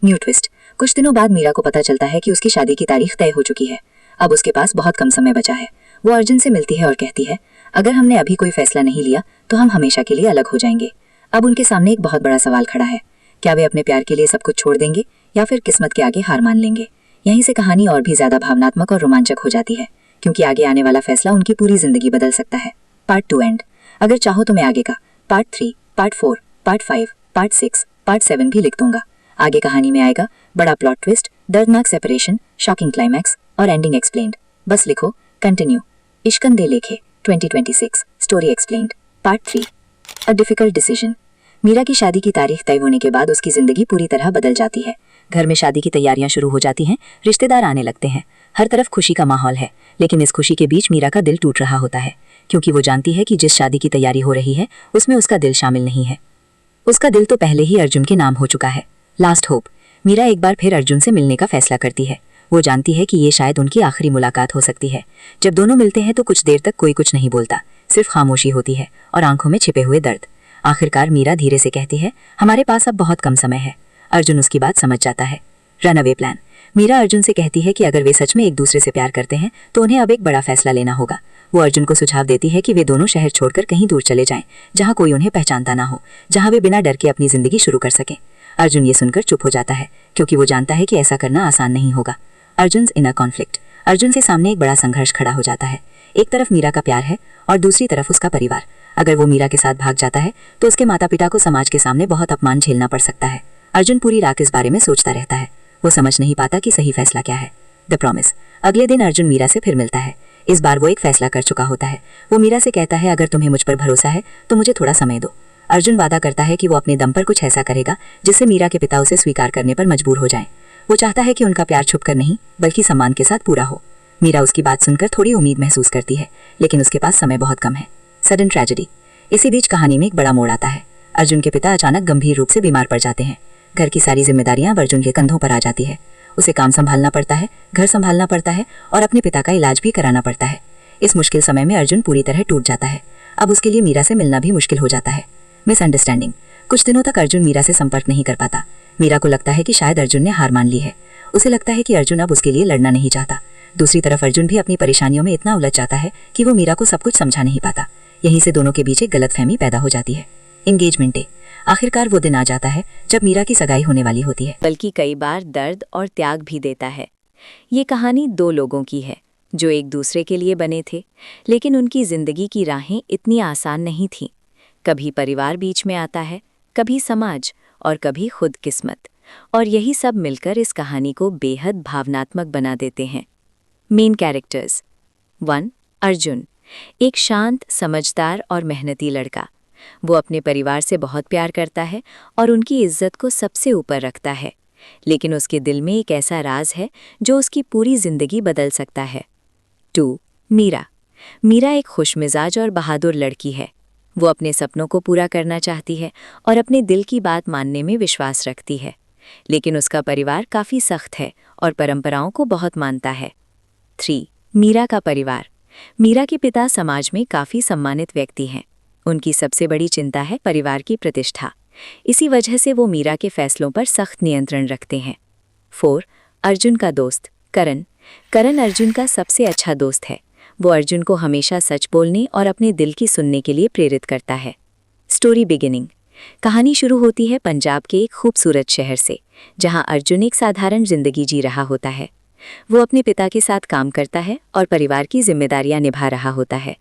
New twist. कुछ दिनों बाद मीरा को पता चलता है कि उसकी शादी की तारीख तय हो चुकी है। अब उसके पास बहुत कम समय बचा है। वो अर्जुन से मिलती है और कहती है, अगर हमने अभी कोई फैसला नहीं लिया तो हम हमेशा के लिए अलग हो जाएंगे। अब उनके सामने एक बहुत बड़ा सवाल खड़ा है, क्या वे अपने प्यार के लिए सब कुछ छोड़ देंगे या फिर किस्मत के आगे हार मान लेंगे? यहीं से कहानी और भी ज्यादा भावनात्मक और रोमांचक हो जाती है, क्योंकि आगे आने वाला फैसला उनकी पूरी जिंदगी बदल सकता है। Part 2 end. अगर चाहो तो मैं आगे का part 3, part 4, part 5, part 6, part 7 भी लिख दूंगा। आगे कहानी में आएगा बड़ा प्लॉट ट्विस्ट, दर्दनाक सेपरेशन, शॉकिंग क्लाइमैक्स और एंडिंग एक्सप्लेन्ड। बस लिखो कंटिन्यू। इश्कंदे लेखे 2026 story explained. Part 3 a difficult decision. Meera की शादी की तारीख तय होने के बाद उसकी जिंदगी पूरी तरह बदल जाती है। घर में शादी की तैयारियां शुरू हो जाती हैं, रिश्तेदार आने लगते हैं, हर तरफ खुशी का माहौल है। लेकिन इस खुशी के बीच मीरा का दिल टूट रहा होता है, क्योंकि वो जानती है कि जिस शादी की तैयारी हो रही है उसमें उसका दिल शामिल नहीं है। उसका दिल तो पहले ही अर्जुन के नाम हो चुका है। Last hope. मीरा एक बार फिर अर्जुन से मिलने का फैसला करती है। वो जानती है कि ये शायद उनकी आखिरी मुलाकात हो सकती है। जब दोनों मिलते हैं तो कुछ देर तक कोई कुछ नहीं बोलता, सिर्फ खामोशी होती है और आंखों में छिपे हुए दर्द। आखिरकार मीरा धीरे से कहती है, हमारे पास अब बहुत कम समय है। अर्जुन उसकी बात समझ जाता है। Run away plan. Meera Arjun से कहती है कि अगर वे सच में एक दूसरे से प्यार करते हैं तो उन्हें अब एक बड़ा फैसला लेना होगा। वो अर्जुन को सुझाव देती है कि वे दोनों शहर छोड़कर कहीं दूर चले जाएं, जहां कोई उन्हें पहचानता ना हो, जहां वे बिना डर के अपनी जिंदगी शुरू कर सकें। अर्जुन ये सुनकर चुप हो जाता है, क्योंकि वो जानता है कि ऐसा करना आसान नहीं होगा। Arjun inner conflict. अर्जुन से सामने एक बड़ा संघर्ष खड़ा हो जाता है। एक तरफ मीरा का प्यार है और दूसरी तरफ उसका परिवार। अगर वो मीरा के साथ भाग जाता है तो उसके माता पिता को समाज के सामने बहुत अपमान झेलना पड़ सकता है। अर्जुन पूरी रात इस बारे में सोचता रहता है। वो समझ नहीं पाता कि सही फैसला क्या है। The promise. अगले दिन अर्जुन मीरा से फिर मिलता है। इस बार वो एक फैसला कर चुका होता है। वो मीरा से कहता है, अगर तुम्हें मुझ पर भरोसा है तो मुझे थोड़ा समय दो। अर्जुन वादा करता है कि वो अपने दम पर कुछ ऐसा करेगा जिससे मीरा के पिता उसे स्वीकार करने पर मजबूर हो जाएं। वो चाहता है कि उनका प्यार छुपकर नहीं बल्कि सम्मान के साथ पूरा हो। मीरा उसकी बात सुनकर थोड़ी उम्मीद महसूस करती है, लेकिन उसके पास समय बहुत कम है। Sudden tragedy. इसी बीच कहानी में एक बड़ा मोड़ आता है। अर्जुन के पिता अचानक गंभीर रूप से बीमार पड़ जाते हैं। घर की सारी जिम्मेदारियां अर्जुन के कंधों पर आ जाती है। उसे काम संभालना पड़ता है, घर संभालना पड़ता है और अपने पिता का इलाज भी कराना पड़ता है। इस मुश्किल समय में अर्जुन पूरी तरह टूट जाता है। अब उसके लिए मीरा से मिलना भी मुश्किल हो जाता है। मिसअंडरस्टैंडिंग। कुछ दिनों तक अर्जुन मीरा से संपर्क नहीं कर पाता। मीरा को लगता है कि शायद अर्जुन ने हार मान ली है। उसे लगता है कि अर्जुन अब उसके लिए लड़ना नहीं चाहता। दूसरी तरफ अर्जुन भी अपनी परेशानियों में इतना उलझ जाता है कि वो मीरा को सब कुछ समझा नहीं पाता। यहीं से दोनों के बीच एक गलतफहमी पैदा हो जाती है। Engagement day. आखिरकार वो दिन आ जाता है जब मीरा की सगाई होने वाली होती है। बल्कि कई बार दर्द और त्याग भी देता है। ये कहानी दो लोगों की है जो एक दूसरे के लिए बने थे, लेकिन उनकी जिंदगी की राहें इतनी आसान नहीं थीं। कभी परिवार बीच में आता है, कभी समाज और कभी खुद किस्मत, और यही सब मिलकर इस कहानी को बेहद भावनात्मक बना देते हैं। Main characters. 1. अर्जुन। एक शांत, समझदार और मेहनती लड़का। वो अपने परिवार से बहुत प्यार करता है और उनकी इज्जत को सबसे ऊपर रखता है, लेकिन उसके दिल में एक ऐसा राज है जो उसकी पूरी जिंदगी बदल सकता है। 2. मीरा। मीरा एक खुशमिजाज और बहादुर लड़की है। वो अपने सपनों को पूरा करना चाहती है और अपने दिल की बात मानने में विश्वास रखती है, लेकिन उसका परिवार काफ़ी सख्त है और परंपराओं को बहुत मानता है। 3. मीरा का परिवार। मीरा के पिता समाज में काफ़ी सम्मानित व्यक्ति हैं। उनकी सबसे बड़ी चिंता है परिवार की प्रतिष्ठा। इसी वजह से वो मीरा के फैसलों पर सख्त नियंत्रण रखते हैं। 4. अर्जुन का दोस्त करण। करण अर्जुन का सबसे अच्छा दोस्त है। वो अर्जुन को हमेशा सच बोलने और अपने दिल की सुनने के लिए प्रेरित करता है। Story beginning. कहानी शुरू होती है पंजाब के एक खूबसूरत शहर से, जहां अर्जुन एक साधारण जिंदगी जी रहा होता है। वो अपने पिता के साथ काम करता है और परिवार की जिम्मेदारियां निभा रहा होता है।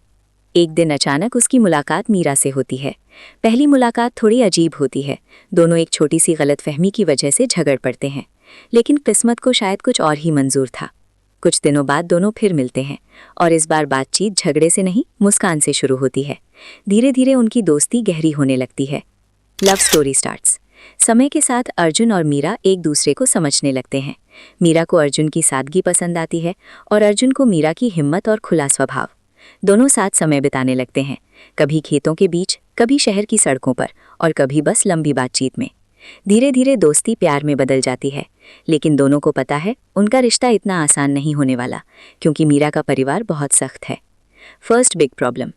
एक दिन अचानक उसकी मुलाकात मीरा से होती है। पहली मुलाकात थोड़ी अजीब होती है। दोनों एक छोटी सी गलतफहमी की वजह से झगड़ पड़ते हैं, लेकिन किस्मत को शायद कुछ और ही मंजूर था। कुछ दिनों बाद दोनों फिर मिलते हैं और इस बार बातचीत झगड़े से नहीं, मुस्कान से शुरू होती है। धीरे धीरे उनकी दोस्ती गहरी होने लगती है। Love story starts. समय के साथ अर्जुन और मीरा एक दूसरे को समझने लगते हैं। मीरा को अर्जुन की सादगी पसंद आती है और अर्जुन को मीरा की हिम्मत और खुला स्वभाव। दोनों साथ समय बिताने लगते हैं, कभी खेतों के बीच, कभी शहर की सड़कों पर और कभी बस लंबी बातचीत में। धीरे धीरे दोस्ती प्यार में बदल जाती है, लेकिन दोनों को पता है उनका रिश्ता इतना आसान नहीं होने वाला, क्योंकि मीरा का परिवार बहुत सख्त है। First big problem.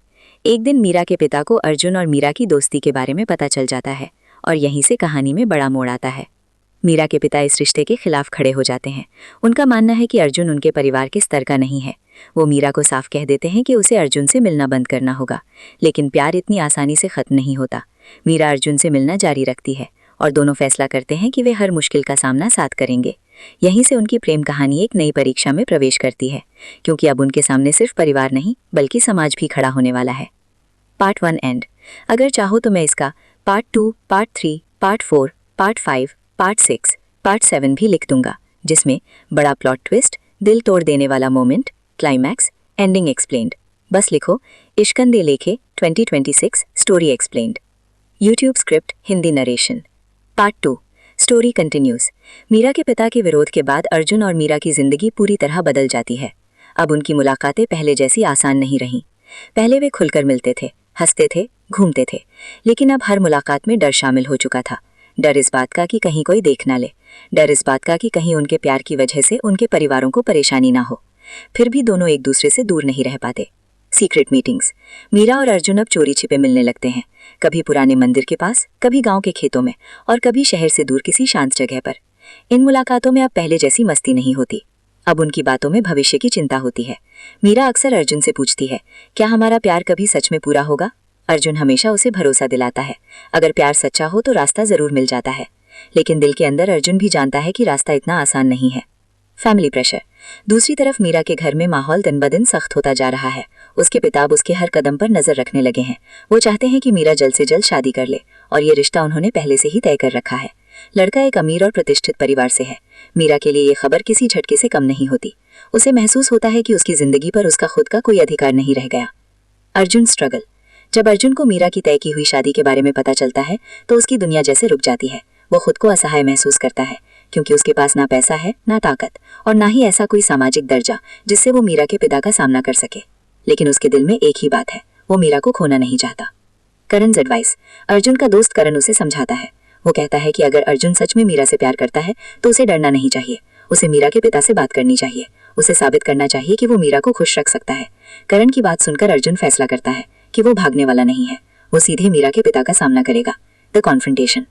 एक दिन मीरा के पिता को अर्जुन और मीरा की दोस्ती के बारे में पता चल जाता है और यहीं से कहानी में बड़ा मोड़ आता है। मीरा के पिता इस रिश्ते के खिलाफ खड़े हो जाते हैं। उनका मानना है कि अर्जुन उनके परिवार के स्तर का नहीं है। वो मीरा को साफ कह देते हैं कि उसे अर्जुन से मिलना बंद करना होगा, लेकिन प्यार इतनी आसानी से खत्म नहीं होता। मीरा अर्जुन से मिलना जारी रखती है और दोनों फैसला करते हैं कि वे हर मुश्किल का सामना साथ करेंगे। यहीं से उनकी प्रेम कहानी एक नई परीक्षा में प्रवेश करती है, क्योंकि अब उनके सामने सिर्फ परिवार नहीं बल्कि समाज भी खड़ा होने वाला है। Part 1 and. अगर चाहो तो मैं इसका part 2, part 3, part 4, part 5, part 6, part 7 भी लिख दूंगा, जिसमें बड़ा प्लॉट ट्विस्ट, दिल तोड़ देने वाला मोमेंट, क्लाइमैक्स, एंडिंग एक्सप्लेन्ड। बस लिखो इश्कंदे लेखे 2026 story explained. YouTube script Hindi narration. Part 2 story continues. Meera के पिता के विरोध के बाद अर्जुन और मीरा की जिंदगी पूरी तरह बदल जाती है। अब उनकी मुलाकातें पहले जैसी आसान नहीं रहीं। पहले वे खुलकर मिलते थे, हंसते थे, घूमते थे, लेकिन अब हर मुलाकात में डर शामिल हो चुका था। डर इस बात का कि कहीं कोई देख ना ले, डर इस बात का कि कहीं उनके प्यार की वजह से उनके परिवारों को परेशानी ना हो। फिर भी दोनों एक दूसरे से दूर नहीं रह पाते। Secret meetings. मीरा और अर्जुन अब चोरी छिपे मिलने लगते हैं, कभी पुराने मंदिर के पास, कभी गांव के खेतों में और कभी शहर से दूर किसी शांत जगह पर। इन मुलाकातों में अब पहले जैसी मस्ती नहीं होती। अब उनकी बातों में भविष्य की चिंता होती है। मीरा अक्सर अर्जुन से पूछती है, क्या हमारा प्यार कभी सच में पूरा होगा? अर्जुन हमेशा उसे भरोसा दिलाता है, अगर प्यार सच्चा हो तो रास्ता जरूर मिल जाता है। लेकिन दिल के अंदर अर्जुन भी जानता है कि रास्ता इतना आसान नहीं है। Family pressure. दूसरी तरफ मीरा के घर में माहौल दिन ब दिन सख्त होता जा रहा है। उसके पिता अब उसके हर कदम पर नजर रखने लगे हैं। वो चाहते हैं कि मीरा जल्द से जल्द शादी कर ले, और ये रिश्ता उन्होंने पहले से ही तय कर रखा है। लड़का एक अमीर और प्रतिष्ठित परिवार से है। मीरा के लिए ये खबर किसी झटके से कम नहीं होती। उसे महसूस होता है कि उसकी जिंदगी पर उसका खुद का कोई अधिकार नहीं रह गया। अर्जुन स्ट्रगल। जब अर्जुन को मीरा की तय की हुई शादी के बारे में पता चलता है तो उसकी दुनिया जैसे रुक जाती है। वो खुद को असहाय महसूस करता है, क्योंकि उसके पास ना पैसा है, ना ताकत, और ना ही ऐसा कोई सामाजिक दर्जा जिससे वो मीरा के पिता का सामना कर सके। लेकिन उसके दिल में एक ही बात है, वो मीरा को खोना नहीं चाहता। करण's एडवाइस। अर्जुन का दोस्त करण उसे समझाता है। वो कहता है कि अगर अर्जुन सच में मीरा से प्यार करता है तो उसे डरना नहीं चाहिए। उसे मीरा के पिता से बात करनी चाहिए। उसे साबित करना चाहिए कि वो मीरा को खुश रख सकता है। करण की बात सुनकर अर्जुन फैसला करता है कि वो भागने वाला नहीं है। वो सीधे मीरा के पिता का सामना करेगा। The confrontation.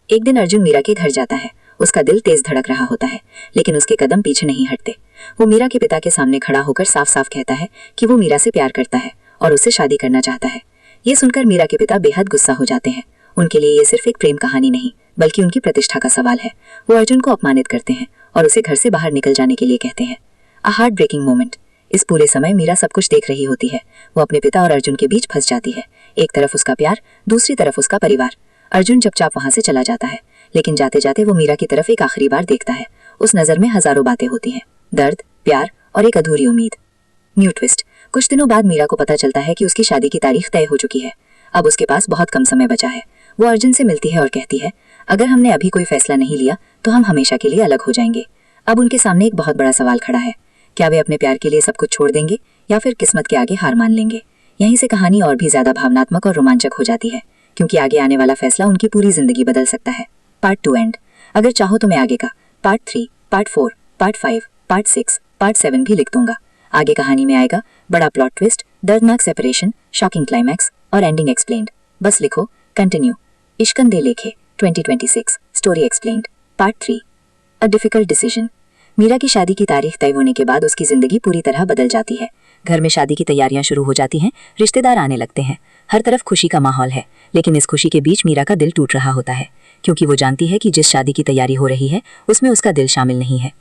एक दिन अर्जुन मीरा के घर जाता है। उसका दिल तेज धड़क रहा होता है, लेकिन उसके कदम पीछे नहीं हटते। वो मीरा के पिता के सामने खड़ा होकर साफ साफ कहता है कि वो मीरा से प्यार करता है और उससे शादी करना चाहता है। ये सुनकर मीरा के पिता बेहद गुस्सा हो जाते हैं। उनके लिए ये सिर्फ एक प्रेम कहानी नहीं, बल्कि उनकी प्रतिष्ठा का सवाल है। वो अर्जुन को अपमानित करते हैं और उसे घर से बाहर निकल जाने के लिए कहते हैं। A heart breaking moment. इस पूरे समय मीरा सब कुछ देख रही होती है। वो अपने पिता और अर्जुन के बीच फंस जाती है। एक तरफ उसका प्यार, दूसरी तरफ उसका परिवार। अर्जुन चुपचाप वहां से चला जाता है, लेकिन जाते जाते वो मीरा की तरफ एक आखिरी बार देखता है। उस नजर में हजारों बातें होती हैं, दर्द, प्यार और एक अधूरी उम्मीद। New twist. कुछ दिनों बाद मीरा को पता चलता है कि उसकी शादी की तारीख तय हो चुकी है। अब उसके पास बहुत कम समय बचा है। वो अर्जुन से मिलती है और कहती है, अगर हमने अभी कोई फैसला नहीं लिया तो हम हमेशा के लिए अलग हो जाएंगे। अब उनके सामने एक बहुत बड़ा सवाल खड़ा है। क्या वे अपने प्यार के लिए सब कुछ छोड़ देंगे या फिर किस्मत के आगे हार मान लेंगे? यहीं से कहानी और भी ज्यादा भावनात्मक और रोमांचक हो जाती है, क्योंकि आगे आने वाला फैसला उनकी पूरी जिंदगी बदल सकता है। Part 2 end. अगर चाहो तो मैं आगे का part 3, part 4, part 5, part 6, part 7 भी लिख दूंगा। आगे कहानी में आएगा बड़ा प्लॉट ट्विस्ट, दर्दनाक सेपरेशन, शॉकिंग क्लाइमैक्स और एंडिंग एक्सप्लेन्ड। बस लिखो कंटिन्यू। इश्कन दे लेखे 2026 story explained. Part 3। A difficult decision. Meera की शादी की तारीख तय होने के बाद उसकी जिंदगी पूरी तरह बदल जाती है। घर में शादी की तैयारियां शुरू हो जाती हैं, रिश्तेदार आने लगते हैं, हर तरफ खुशी का माहौल है। लेकिन इस खुशी के बीच मीरा का दिल टूट रहा होता है, क्योंकि वो जानती है कि जिस शादी की तैयारी हो रही है उसमें उसका दिल शामिल नहीं है।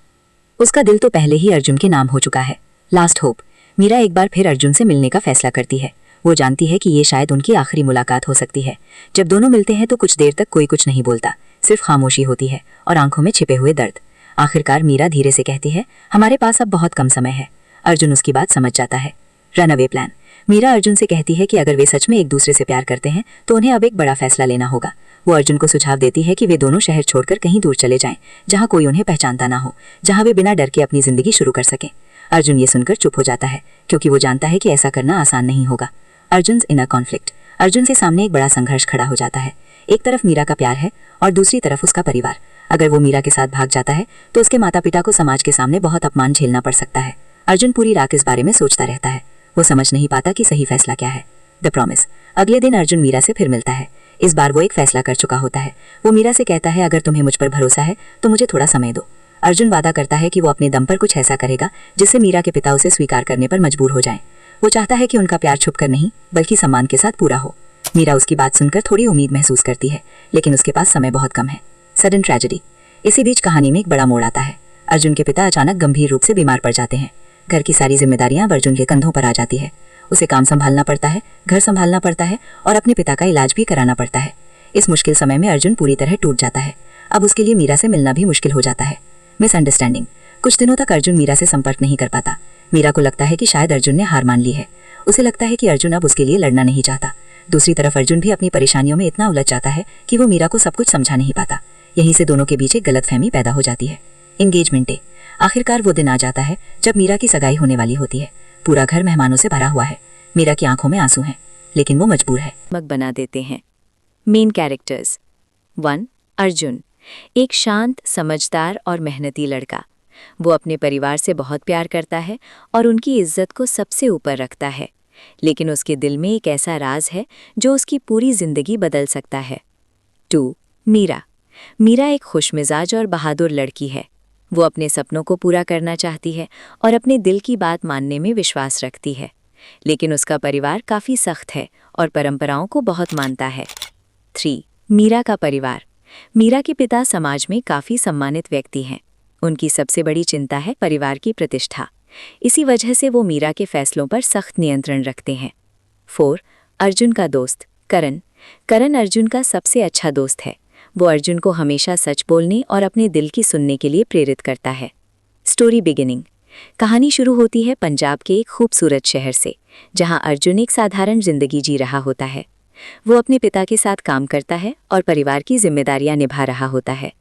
उसका दिल तो पहले ही अर्जुन के नाम हो चुका है। Last hope. मीरा एक बार फिर अर्जुन से मिलने का फैसला करती है। वो जानती है कि ये शायद उनकी आखिरी मुलाकात हो सकती है। जब दोनों मिलते हैं तो कुछ देर तक कोई कुछ नहीं बोलता, सिर्फ खामोशी होती है और आंखों में छिपे हुए दर्द। आखिरकार मीरा धीरे से कहती है, हमारे पास अब बहुत कम समय है। अर्जुन उसकी बात समझ जाता है। Run away plan. Meera Arjun से कहती है कि अगर वे सच में एक दूसरे से प्यार करते हैं तो उन्हें अब एक बड़ा फैसला लेना होगा। वो अर्जुन को सुझाव देती है कि वे दोनों शहर छोड़कर कहीं दूर चले जाएं, जहां कोई उन्हें पहचानता ना हो, जहां वे बिना डर के अपनी जिंदगी शुरू कर सकें। अर्जुन ये सुनकर चुप हो जाता है, क्योंकि वो जानता है कि ऐसा करना आसान नहीं होगा। Arjun inner conflict. अर्जुन से सामने एक बड़ा संघर्ष खड़ा हो जाता है। एक तरफ मीरा का प्यार है और दूसरी तरफ उसका परिवार। अगर वो मीरा के साथ भाग जाता है तो उसके माता पिता को समाज के सामने बहुत अपमान झेलना पड़ सकता है। अर्जुन पूरी रात इस बारे में सोचता रहता है। वो समझ नहीं पाता कि सही फैसला क्या है। The promise. अगले दिन अर्जुन मीरा से फिर मिलता है। इस बार वो एक फैसला कर चुका होता है। वो मीरा से कहता है, अगर तुम्हें मुझ पर भरोसा है तो मुझे थोड़ा समय दो। अर्जुन वादा करता है कि वो अपने दम पर कुछ ऐसा करेगा जिससे मीरा के पिता उसे स्वीकार करने पर मजबूर हो जाएं। वो चाहता है कि उनका प्यार छुपकर नहीं, बल्कि सम्मान के साथ पूरा हो। मीरा उसकी बात सुनकर थोड़ी उम्मीद महसूस करती है, लेकिन उसके पास समय बहुत कम है। Sudden tragedy. इसी बीच कहानी में एक बड़ा मोड़ आता है। अर्जुन के पिता अचानक गंभीर रूप से बीमार पड़ जाते हैं। घर की सारी जिम्मेदारियां अर्जुन के कंधों पर आ जाती है। उसे काम संभालना पड़ता है, घर संभालना पड़ता है और अपने पिता का इलाज भी कराना पड़ता है। इस मुश्किल समय में अर्जुन पूरी तरह टूट जाता है। अब उसके लिए मीरा से मिलना भी मुश्किल हो जाता है। मिसअंडरस्टैंडिंग। कुछ दिनों तक अर्जुन मीरा से संपर्क नहीं कर पाता। मीरा को लगता है कि शायद अर्जुन ने हार मान ली है। उसे लगता है कि अर्जुन अब उसके लिए लड़ना नहीं चाहता। दूसरी तरफ अर्जुन भी अपनी परेशानियों में इतना उलझ जाता है कि वो मीरा को सब कुछ समझा नहीं पाता। यहीं से दोनों के बीच एक गलतफहमी पैदा हो जाती है। Engagement day. आखिरकार वो दिन आ जाता है जब मीरा की सगाई होने वाली होती है। पूरा घर मेहमानों से भरा हुआ है। मीरा की आंखों में आंसू हैं, लेकिन वो मजबूर है। मग बना देते हैं। Main characters. 1. अर्जुन। एक शांत, समझदार और मेहनती लड़का। वो अपने परिवार से बहुत प्यार करता है और उनकी इज्जत को सबसे ऊपर रखता है, लेकिन उसके दिल में एक ऐसा राज है जो उसकी पूरी जिंदगी बदल सकता है। 2. मीरा। मीरा एक खुशमिजाज और बहादुर लड़की है। वो अपने सपनों को पूरा करना चाहती है और अपने दिल की बात मानने में विश्वास रखती है। लेकिन उसका परिवार काफ़ी सख्त है और परंपराओं को बहुत मानता है। 3. मीरा का परिवार। मीरा के पिता समाज में काफ़ी सम्मानित व्यक्ति हैं। उनकी सबसे बड़ी चिंता है परिवार की प्रतिष्ठा। इसी वजह से वो मीरा के फैसलों पर सख्त नियंत्रण रखते हैं। 4. अर्जुन का दोस्त करण। करण अर्जुन का सबसे अच्छा दोस्त है। वो अर्जुन को हमेशा सच बोलने और अपने दिल की सुनने के लिए प्रेरित करता है। Story beginning. कहानी शुरू होती है पंजाब के एक खूबसूरत शहर से, जहां अर्जुन एक साधारण जिंदगी जी रहा होता है। वो अपने पिता के साथ काम करता है और परिवार की जिम्मेदारियां निभा रहा होता है।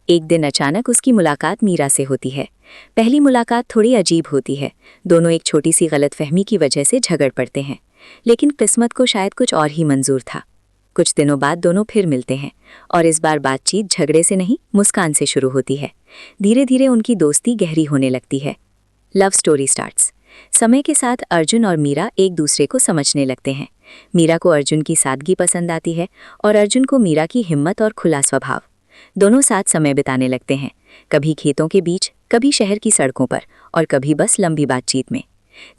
एक दिन अचानक उसकी मुलाकात मीरा से होती है। पहली मुलाकात थोड़ी अजीब होती है। दोनों एक छोटी सी गलतफहमी की वजह से झगड़ पड़ते हैं, लेकिन किस्मत को शायद कुछ और ही मंजूर था। कुछ दिनों बाद दोनों फिर मिलते हैं और इस बार बातचीत झगड़े से नहीं, मुस्कान से शुरू होती है। धीरे धीरे उनकी दोस्ती गहरी होने लगती है। Love story starts. समय के साथ अर्जुन और मीरा एक दूसरे को समझने लगते हैं। मीरा को अर्जुन की सादगी पसंद आती है और अर्जुन को मीरा की हिम्मत और खुला स्वभाव। दोनों साथ समय बिताने लगते हैं, कभी खेतों के बीच, कभी शहर की सड़कों पर और कभी बस लंबी बातचीत में।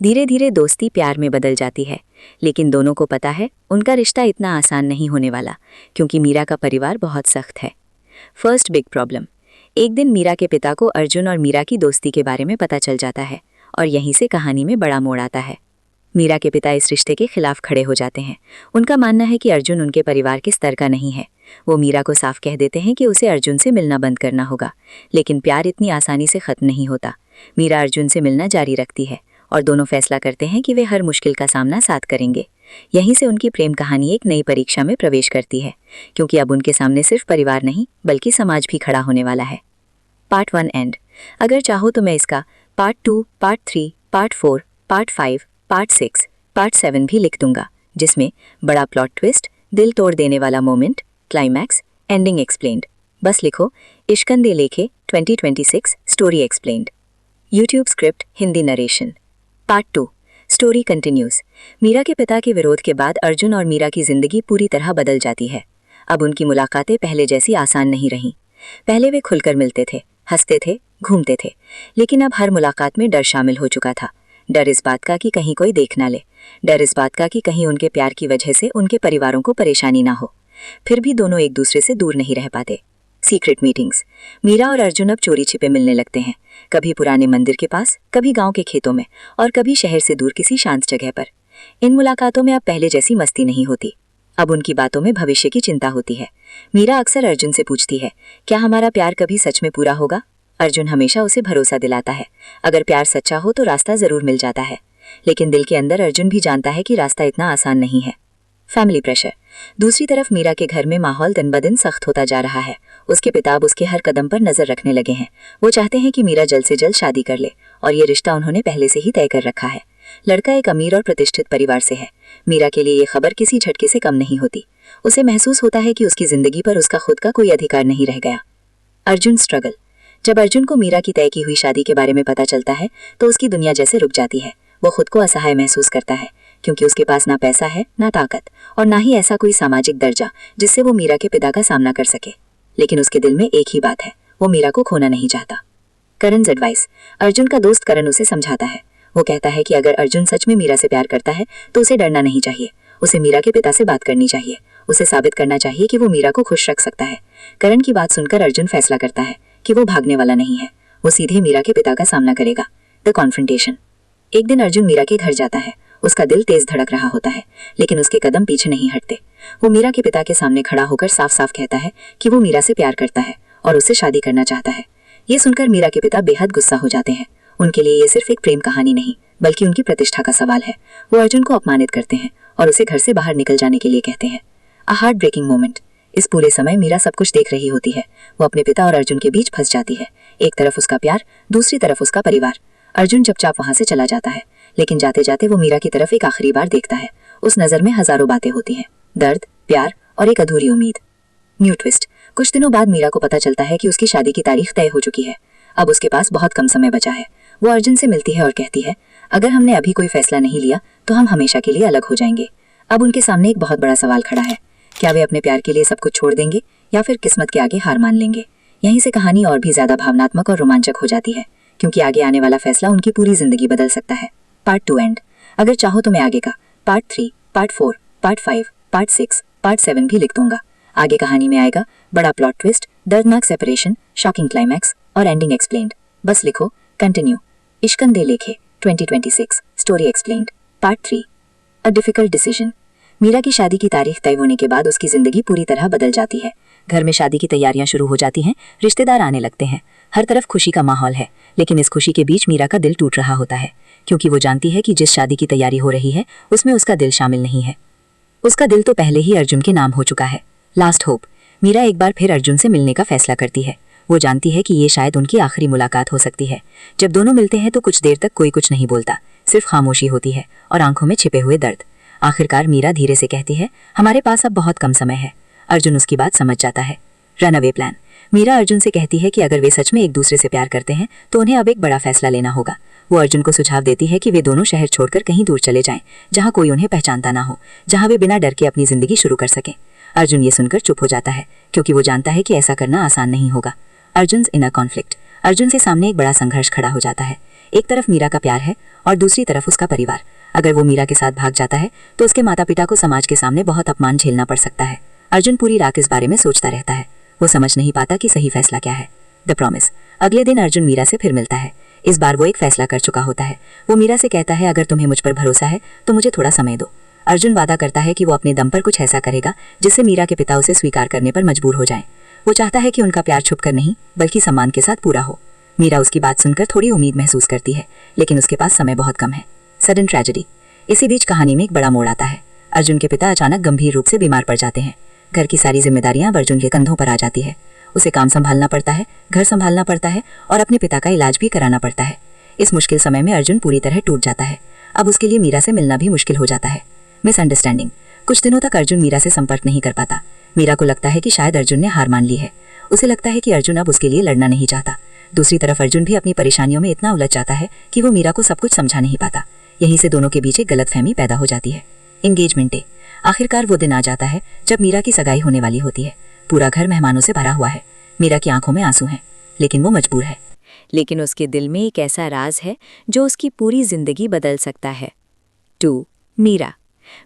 धीरे धीरे दोस्ती प्यार में बदल जाती है, लेकिन दोनों को पता है उनका रिश्ता इतना आसान नहीं होने वाला, क्योंकि मीरा का परिवार बहुत सख्त है। First big problem. एक दिन मीरा के पिता को अर्जुन और मीरा की दोस्ती के बारे में पता चल जाता है और यहीं से कहानी में बड़ा मोड़ आता है। मीरा के पिता इस रिश्ते के खिलाफ खड़े हो जाते हैं। उनका मानना है कि अर्जुन उनके परिवार के स्तर का नहीं है। वो मीरा को साफ कह देते हैं कि उसे अर्जुन से मिलना बंद करना होगा, लेकिन प्यार इतनी आसानी से खत्म नहीं होता। मीरा अर्जुन से मिलना जारी रखती है और दोनों फैसला करते हैं कि वे हर मुश्किल का सामना साथ करेंगे। यहीं से उनकी प्रेम कहानी एक नई परीक्षा में प्रवेश करती है, क्योंकि अब उनके सामने सिर्फ परिवार नहीं बल्कि समाज भी खड़ा होने वाला है। Part 1 and. अगर चाहो तो मैं इसका part 2, part 3, part 4, part 5, part 6, part 7 भी लिख दूंगा, जिसमें बड़ा प्लॉट ट्विस्ट, दिल तोड़ देने वाला मोमेंट, क्लाइमैक्स, एंडिंग एक्सप्लेन्ड। बस लिखो इश्कंदे लेखे 2026 story explained. YouTube script Hindi narration. Part 2 story continues. Meera के पिता के विरोध के बाद अर्जुन और मीरा की जिंदगी पूरी तरह बदल जाती है। अब उनकी मुलाकातें पहले जैसी आसान नहीं रहीं। पहले वे खुलकर मिलते थे, हंसते थे, घूमते थे, लेकिन अब हर मुलाकात में डर शामिल हो चुका था। डर इस बात का कि कहीं कोई देख ना ले, डर इस बात का कि कहीं उनके प्यार की वजह से उनके परिवारों को परेशानी ना हो। फिर भी दोनों एक दूसरे से दूर नहीं रह पाते। Secret meetings. मीरा और अर्जुन अब चोरी छिपे मिलने लगते हैं, कभी पुराने मंदिर के पास, कभी गांव के खेतों में और कभी शहर से दूर किसी शांत जगह पर। इन मुलाकातों में अब पहले जैसी मस्ती नहीं होती। अब उनकी बातों में भविष्य की चिंता होती है। मीरा अक्सर अर्जुन से पूछती है, क्या हमारा प्यार कभी सच में पूरा होगा? अर्जुन हमेशा उसे भरोसा दिलाता है, अगर प्यार सच्चा हो तो रास्ता जरूर मिल जाता है। लेकिन दिल के अंदर अर्जुन भी जानता है कि रास्ता इतना आसान नहीं है। Family pressure. दूसरी तरफ मीरा के घर में माहौल दिन ब दिन सख्त होता जा रहा है। उसके पिता अब उसके हर कदम पर नजर रखने लगे हैं। वो चाहते हैं कि मीरा जल्द से जल्द शादी कर ले, और ये रिश्ता उन्होंने पहले से ही तय कर रखा है। लड़का एक अमीर और प्रतिष्ठित परिवार से है। मीरा के लिए ये खबर किसी झटके से कम नहीं होती। उसे महसूस होता है कि उसकी जिंदगी पर उसका खुद का कोई अधिकार नहीं रह गया। अर्जुन स्ट्रगल। जब अर्जुन को मीरा की तय की हुई शादी के बारे में पता चलता है तो उसकी दुनिया जैसे रुक जाती है। वो खुद को असहाय महसूस करता है, क्योंकि उसके पास ना पैसा है, ना ताकत, और ना ही ऐसा कोई सामाजिक दर्जा जिससे वो मीरा के पिता का सामना कर सके। लेकिन उसके दिल में एक ही बात है, वो मीरा को खोना नहीं चाहता। करण's एडवाइस। अर्जुन का दोस्त करण उसे समझाता है। वो कहता है कि अगर अर्जुन सच में मीरा से प्यार करता है तो उसे डरना नहीं चाहिए। उसे मीरा के पिता से बात करनी चाहिए। उसे साबित करना चाहिए कि वो मीरा को खुश रख सकता है। करण की बात सुनकर अर्जुन फैसला करता है कि वो भागने वाला नहीं है। वो सीधे मीरा के पिता का सामना करेगा। The confrontation. एक दिन अर्जुन मीरा के घर जाता है। उसका दिल तेज धड़क रहा होता है, लेकिन उसके कदम पीछे नहीं हटते। वो मीरा के पिता के सामने खड़ा होकर साफ साफ कहता है कि वो मीरा से प्यार करता है और उससे शादी करना चाहता है। ये सुनकर मीरा के पिता बेहद गुस्सा हो जाते हैं। उनके लिए ये सिर्फ एक प्रेम कहानी नहीं, बल्कि उनकी प्रतिष्ठा का सवाल है। वो अर्जुन को अपमानित करते हैं और उसे घर से बाहर निकल जाने के लिए कहते हैं। A heart breaking moment. इस पूरे समय मीरा सब कुछ देख रही होती है। वो अपने पिता और अर्जुन के बीच फंस जाती है। एक तरफ उसका प्यार, दूसरी तरफ उसका परिवार। अर्जुन चुपचाप वहां से चला जाता है, लेकिन जाते जाते वो मीरा की तरफ एक आखिरी बार देखता है। उस नजर में हजारों बातें होती हैं, दर्द, प्यार और एक अधूरी उम्मीद। New twist. कुछ दिनों बाद मीरा को पता चलता है कि उसकी शादी की तारीख तय हो चुकी है। अब उसके पास बहुत कम समय बचा है। वो अर्जुन से मिलती है और कहती है, अगर हमने अभी कोई फैसला नहीं लिया तो हम हमेशा के लिए अलग हो जाएंगे। अब उनके सामने एक बहुत बड़ा सवाल खड़ा है। क्या वे अपने प्यार के लिए सब कुछ छोड़ देंगे या फिर किस्मत के आगे हार मान लेंगे? यहीं से कहानी और भी ज्यादा भावनात्मक और रोमांचक हो जाती है, क्योंकि आगे आने वाला फैसला उनकी पूरी जिंदगी बदल सकता है। Part 2 end. अगर चाहो तो मैं आगे का part 3, part 4, part 5, part 6, part 7 भी लिख दूंगा। आगे कहानी में आएगा बड़ा प्लॉट ट्विस्ट, दर्दनाक सेपरेशन, शॉकिंग क्लाइमैक्स और एंडिंग एक्सप्लेन्ड। बस लिखो कंटिन्यू। इश्कन दे लेखे 2026 story explained. Part 3, a difficult decision. Meera की शादी की तारीख तय होने के बाद उसकी जिंदगी पूरी तरह बदल जाती है। घर में शादी की तैयारियां शुरू हो जाती हैं, रिश्तेदार आने लगते हैं, हर तरफ खुशी का माहौल है। लेकिन इस खुशी के बीच मीरा का दिल टूट रहा होता है, क्योंकि वो जानती है कि जिस शादी की तैयारी हो रही है उसमें उसका दिल शामिल नहीं है। उसका दिल तो पहले ही अर्जुन के नाम हो चुका है। Last hope. मीरा एक बार फिर अर्जुन से मिलने का फैसला करती है। वो जानती है कि ये शायद उनकी आखिरी मुलाकात हो सकती है। जब दोनों मिलते हैं तो कुछ देर तक कोई कुछ नहीं बोलता, सिर्फ खामोशी होती है और आंखों में छिपे हुए दर्द। आखिरकार मीरा धीरे से कहती है, हमारे पास अब बहुत कम समय है। अर्जुन उसकी बात समझ जाता है। Run away plan. Meera Arjun से कहती है कि अगर वे सच में एक दूसरे से प्यार करते हैं तो उन्हें अब एक बड़ा फैसला लेना होगा। वो अर्जुन को सुझाव देती है कि वे दोनों शहर छोड़कर कहीं दूर चले जाएं, जहां कोई उन्हें पहचानता ना हो, जहां वे बिना डर के अपनी जिंदगी शुरू कर सकें। अर्जुन ये सुनकर चुप हो जाता है, क्योंकि वो जानता है कि ऐसा करना आसान नहीं होगा। Arjun inner conflict. अर्जुन से सामने एक बड़ा संघर्ष खड़ा हो जाता है। एक तरफ मीरा का प्यार है और दूसरी तरफ उसका परिवार। अगर वो मीरा के साथ भाग जाता है तो उसके माता पिता को समाज के सामने बहुत अपमान झेलना पड़ सकता है। अर्जुन पूरी रात इस बारे में सोचता रहता है। वो समझ नहीं पाता कि सही फैसला क्या है। The promise. अगले दिन अर्जुन मीरा से फिर मिलता है। इस बार वो एक फैसला कर चुका होता है। वो मीरा से कहता है, अगर तुम्हें मुझ पर भरोसा है तो मुझे थोड़ा समय दो। अर्जुन वादा करता है कि वो अपने दम पर कुछ ऐसा करेगा जिससे मीरा के पिता उसे स्वीकार करने पर मजबूर हो जाएं। वो चाहता है कि उनका प्यार छुपकर नहीं बल्कि सम्मान के साथ पूरा हो। मीरा उसकी बात सुनकर थोड़ी उम्मीद महसूस करती है, लेकिन उसके पास समय बहुत कम है। Sudden tragedy. इसी बीच कहानी में एक बड़ा मोड़ आता है। अर्जुन के पिता अचानक गंभीर रूप से बीमार पड़ जाते हैं। घर की सारी जिम्मेदारियां अब अर्जुन के कंधों पर आ जाती है। उसे काम संभालना पड़ता है, घर संभालना पड़ता है और अपने पिता का इलाज भी कराना पड़ता है। इस मुश्किल समय में अर्जुन पूरी तरह टूट जाता है। अब उसके लिए मीरा से मिलना भी मुश्किल हो जाता है। मिसअंडरस्टैंडिंग। कुछ दिनों तक अर्जुन मीरा से संपर्क नहीं कर पाता। मीरा को लगता है कि शायद अर्जुन ने हार मान ली है। उसे लगता है कि अर्जुन अब उसके लिए लड़ना नहीं चाहता। दूसरी तरफ अर्जुन भी अपनी परेशानियों में इतना उलझ जाता है कि वो मीरा को सब कुछ समझा नहीं पाता। यहीं से दोनों के बीच एक गलतफहमी पैदा हो जाती है। Engagement day. आखिरकार वो दिन आ जाता है जब मीरा की सगाई होने वाली होती है। पूरा घर मेहमानों से भरा हुआ है। मीरा की आंखों में आंसू हैं, लेकिन वो मजबूर है। लेकिन उसके दिल में एक ऐसा राज है जो उसकी पूरी जिंदगी बदल सकता है। 2. मीरा।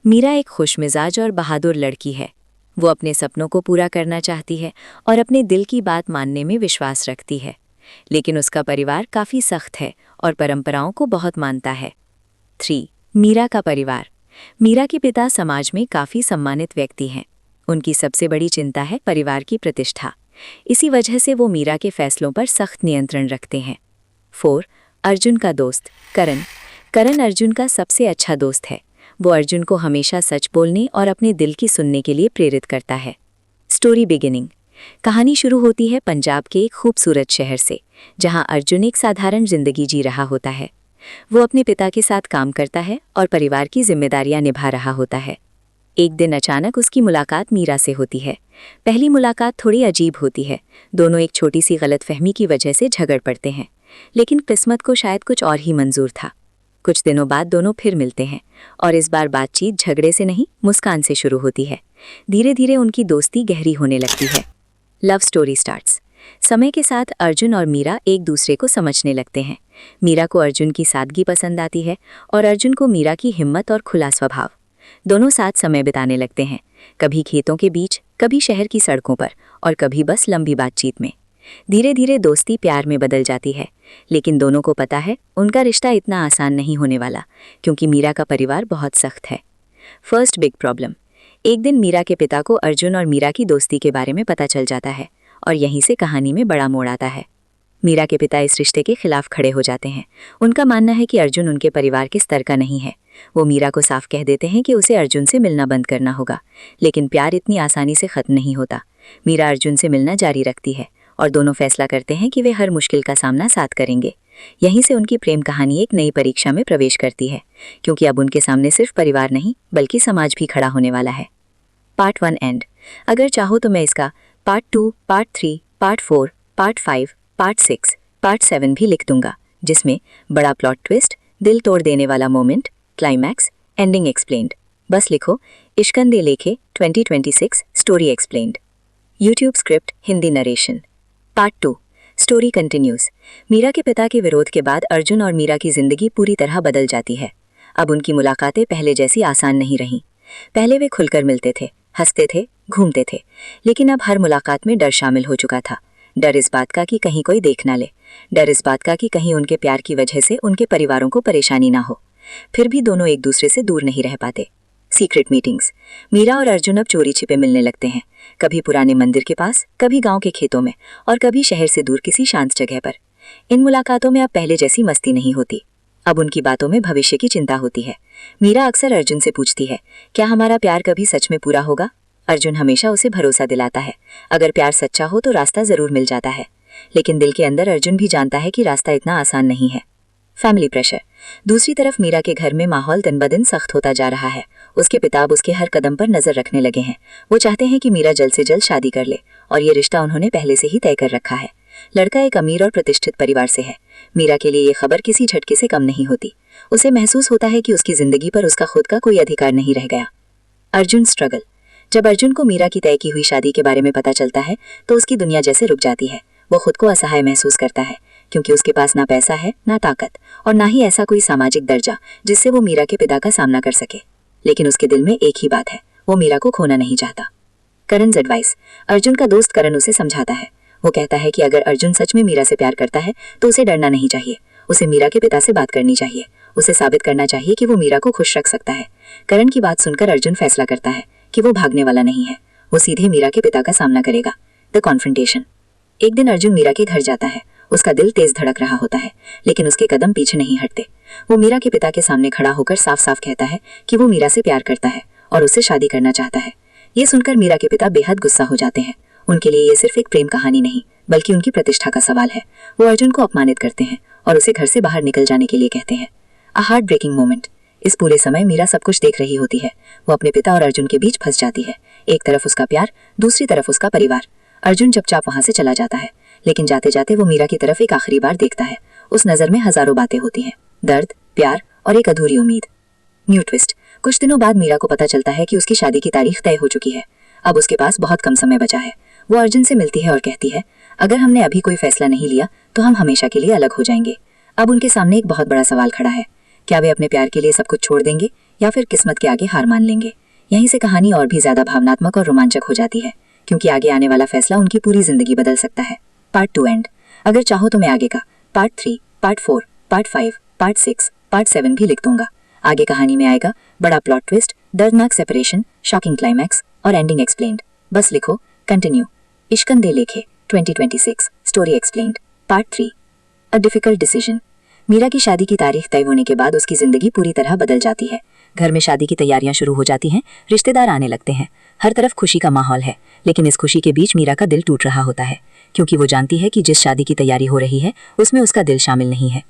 मीरा एक खुशमिजाज और बहादुर लड़की है। वो अपने सपनों को पूरा करना चाहती है और अपने दिल की बात मानने में विश्वास रखती है। लेकिन उसका परिवार काफ़ी सख्त है और परंपराओं को बहुत मानता है। 3. मीरा का परिवार। मीरा के पिता समाज में काफ़ी सम्मानित व्यक्ति हैं। उनकी सबसे बड़ी चिंता है परिवार की प्रतिष्ठा। इसी वजह से वो मीरा के फैसलों पर सख्त नियंत्रण रखते हैं। 4. अर्जुन का दोस्त करण। करण अर्जुन का सबसे अच्छा दोस्त है। वो अर्जुन को हमेशा सच बोलने और अपने दिल की सुनने के लिए प्रेरित करता है। Story beginning. कहानी शुरू होती है पंजाब के एक खूबसूरत शहर से, जहां अर्जुन एक साधारण जिंदगी जी रहा होता है। वो अपने पिता के साथ काम करता है और परिवार की जिम्मेदारियां निभा रहा होता है। एक दिन अचानक उसकी मुलाकात मीरा से होती है। पहली मुलाकात थोड़ी अजीब होती है। दोनों एक छोटी सी गलतफहमी की वजह से झगड़ पड़ते हैं, लेकिन किस्मत को शायद कुछ और ही मंजूर था। कुछ दिनों बाद दोनों फिर मिलते हैं और इस बार बातचीत झगड़े से नहीं, मुस्कान से शुरू होती है। धीरे धीरे उनकी दोस्ती गहरी होने लगती है। Love story starts. समय के साथ अर्जुन और मीरा एक दूसरे को समझने लगते हैं। मीरा को अर्जुन की सादगी पसंद आती है और अर्जुन को मीरा की हिम्मत और खुला स्वभाव। दोनों साथ समय बिताने लगते हैं, कभी खेतों के बीच, कभी शहर की सड़कों पर और कभी बस लंबी बातचीत में। धीरे धीरे दोस्ती प्यार में बदल जाती है, लेकिन दोनों को पता है उनका रिश्ता इतना आसान नहीं होने वाला, क्योंकि मीरा का परिवार बहुत सख्त है। First big problem. एक दिन मीरा के पिता को अर्जुन और मीरा की दोस्ती के बारे में पता चल जाता है और यहीं से कहानी में बड़ा मोड़ आता है। मीरा के पिता इस रिश्ते के खिलाफ खड़े हो जाते हैं। उनका मानना है कि अर्जुन उनके परिवार के स्तर का नहीं है। वो मीरा को साफ कह देते हैं कि उसे अर्जुन से मिलना बंद करना होगा, लेकिन प्यार इतनी आसानी से खत्म नहीं होता। मीरा अर्जुन से मिलना जारी रखती है और दोनों फैसला करते हैं कि वे हर मुश्किल का सामना साथ करेंगे। यहीं से उनकी प्रेम कहानी एक नई परीक्षा में प्रवेश करती है, क्योंकि अब उनके सामने सिर्फ परिवार नहीं बल्कि समाज भी खड़ा होने वाला है। Part 1 and. अगर चाहो तो मैं इसका part 2, part 3, part 4, part 5, part 6, part 7 भी लिख दूंगा, जिसमें बड़ा प्लॉट ट्विस्ट, दिल तोड़ देने वाला मोमेंट, क्लाइमैक्स, एंडिंग एक्सप्लेन्ड। बस लिखो इश्कंदे लेखे 2026 story explained. YouTube script Hindi narration. Part 2 story continues. Meera के पिता के विरोध के बाद अर्जुन और मीरा की जिंदगी पूरी तरह बदल जाती है। अब उनकी मुलाकातें पहले जैसी आसान नहीं रहीं। पहले वे खुलकर मिलते थे, हंसते थे, घूमते थे, लेकिन अब हर मुलाकात में डर शामिल हो चुका था। डर इस बात का कि कहीं कोई देख ना ले, डर इस बात का कि कहीं उनके प्यार की वजह से उनके परिवारों को परेशानी ना हो। फिर भी दोनों एक दूसरे से दूर नहीं रह पाते। Secret meetings. मीरा और अर्जुन अब चोरी छिपे मिलने लगते हैं, कभी पुराने मंदिर के पास, कभी गांव के खेतों में और कभी शहर से दूर किसी शांत जगह पर। इन मुलाकातों में अब पहले जैसी मस्ती नहीं होती। अब उनकी बातों में भविष्य की चिंता होती है। मीरा अक्सर अर्जुन से पूछती है, क्या हमारा प्यार कभी सच में पूरा होगा? अर्जुन हमेशा उसे भरोसा दिलाता है, अगर प्यार सच्चा हो तो रास्ता जरूर मिल जाता है। लेकिन दिल के अंदर अर्जुन भी जानता है कि रास्ता इतना आसान नहीं है। Family pressure. दूसरी तरफ मीरा के घर में माहौल दिन ब दिन सख्त होता जा रहा है। उसके पिता अब उसके हर कदम पर नजर रखने लगे हैं। वो चाहते हैं कि मीरा जल्द से जल्द शादी कर ले और ये रिश्ता उन्होंने पहले से ही तय कर रखा है। लड़का एक अमीर और प्रतिष्ठित परिवार से है। मीरा के लिए ये खबर किसी झटके से कम नहीं होती। उसे महसूस होता है कि उसकी जिंदगी पर उसका खुद का कोई अधिकार नहीं रह गया। अर्जुन स्ट्रगल। जब अर्जुन को मीरा की तय की हुई शादी के बारे में पता चलता है तो उसकी दुनिया जैसे रुक जाती है। वो खुद को असहाय महसूस करता है, क्योंकि उसके पास ना पैसा है, ना ताकत और ना ही ऐसा कोई सामाजिक दर्जा जिससे वो मीरा के पिता का सामना कर सके। लेकिन उसके दिल में एक ही बात है, वो मीरा को खोना नहीं चाहता। करण's एडवाइस। अर्जुन का दोस्त करण उसे समझाता है। वो कहता है कि अगर अर्जुन सच में मीरा से प्यार करता है तो उसे डरना नहीं चाहिए। उसे मीरा के पिता से बात करनी चाहिए। उसे साबित करना चाहिए कि वो मीरा को खुश रख सकता है। करण की बात सुनकर अर्जुन फैसला करता है कि वो भागने वाला नहीं है, वो सीधे मीरा के पिता का सामना करेगा। The confrontation. एक दिन अर्जुन मीरा के घर जाता है। उसका दिल तेज धड़क रहा होता है, लेकिन उसके कदम पीछे नहीं हटते। वो मीरा के पिता के सामने खड़ा होकर साफ साफ कहता है कि वो मीरा से प्यार करता है और उससे शादी करना चाहता है। ये सुनकर मीरा के पिता बेहद गुस्सा हो जाते हैं। उनके लिए ये सिर्फ एक प्रेम कहानी नहीं, बल्कि उनकी प्रतिष्ठा का सवाल है। वो अर्जुन को अपमानित करते हैं और उसे घर से बाहर निकल जाने के लिए कहते हैं। A heart breaking moment. इस पूरे समय मीरा सब कुछ देख रही होती है। वो अपने पिता और अर्जुन के बीच फंस जाती है। एक तरफ उसका प्यार, दूसरी तरफ उसका परिवार। अर्जुन चुपचाप वहां से चला जाता है, लेकिन जाते जाते वो मीरा की तरफ एक आखिरी बार देखता है। उस नजर में हजारों बातें होती हैं, दर्द, प्यार और एक अधूरी उम्मीद। New twist. कुछ दिनों बाद मीरा को पता चलता है कि उसकी शादी की तारीख तय हो चुकी है। अब उसके पास बहुत कम समय बचा है। वो अर्जुन से मिलती है और कहती है, अगर हमने अभी कोई फैसला नहीं लिया तो हम हमेशा के लिए अलग हो जाएंगे। अब उनके सामने एक बहुत बड़ा सवाल खड़ा है, क्या वे अपने प्यार के लिए सब कुछ छोड़ देंगे या फिर किस्मत के आगे हार मान लेंगे? यहीं से कहानी और भी ज्यादा भावनात्मक और रोमांचक हो जाती है, क्योंकि आगे आने वाला फैसला उनकी पूरी जिंदगी बदल सकता है। Part 2 end. अगर चाहो तो मैं आगे का part 3, part 4, part 5, part 6, part 7 भी लिख दूंगा। आगे कहानी में आएगा बड़ा प्लॉट ट्विस्ट, दर्दनाक सेपरेशन, शॉकिंग क्लाइमैक्स और एंडिंग एक्सप्लेन्ड। बस लिखो कंटिन्यू। इश्कंदे लेखे 2026 story explained. Part 3 a difficult decision. Meera की शादी की तारीख तय होने के बाद उसकी जिंदगी पूरी तरह बदल जाती है। घर में शादी की तैयारियां शुरू हो जाती हैं, रिश्तेदार आने लगते हैं, हर तरफ खुशी का माहौल है। लेकिन इस खुशी के बीच मीरा का दिल टूट रहा होता है, क्योंकि वो जानती है कि जिस शादी की तैयारी हो रही है उसमें उसका दिल शामिल नहीं है।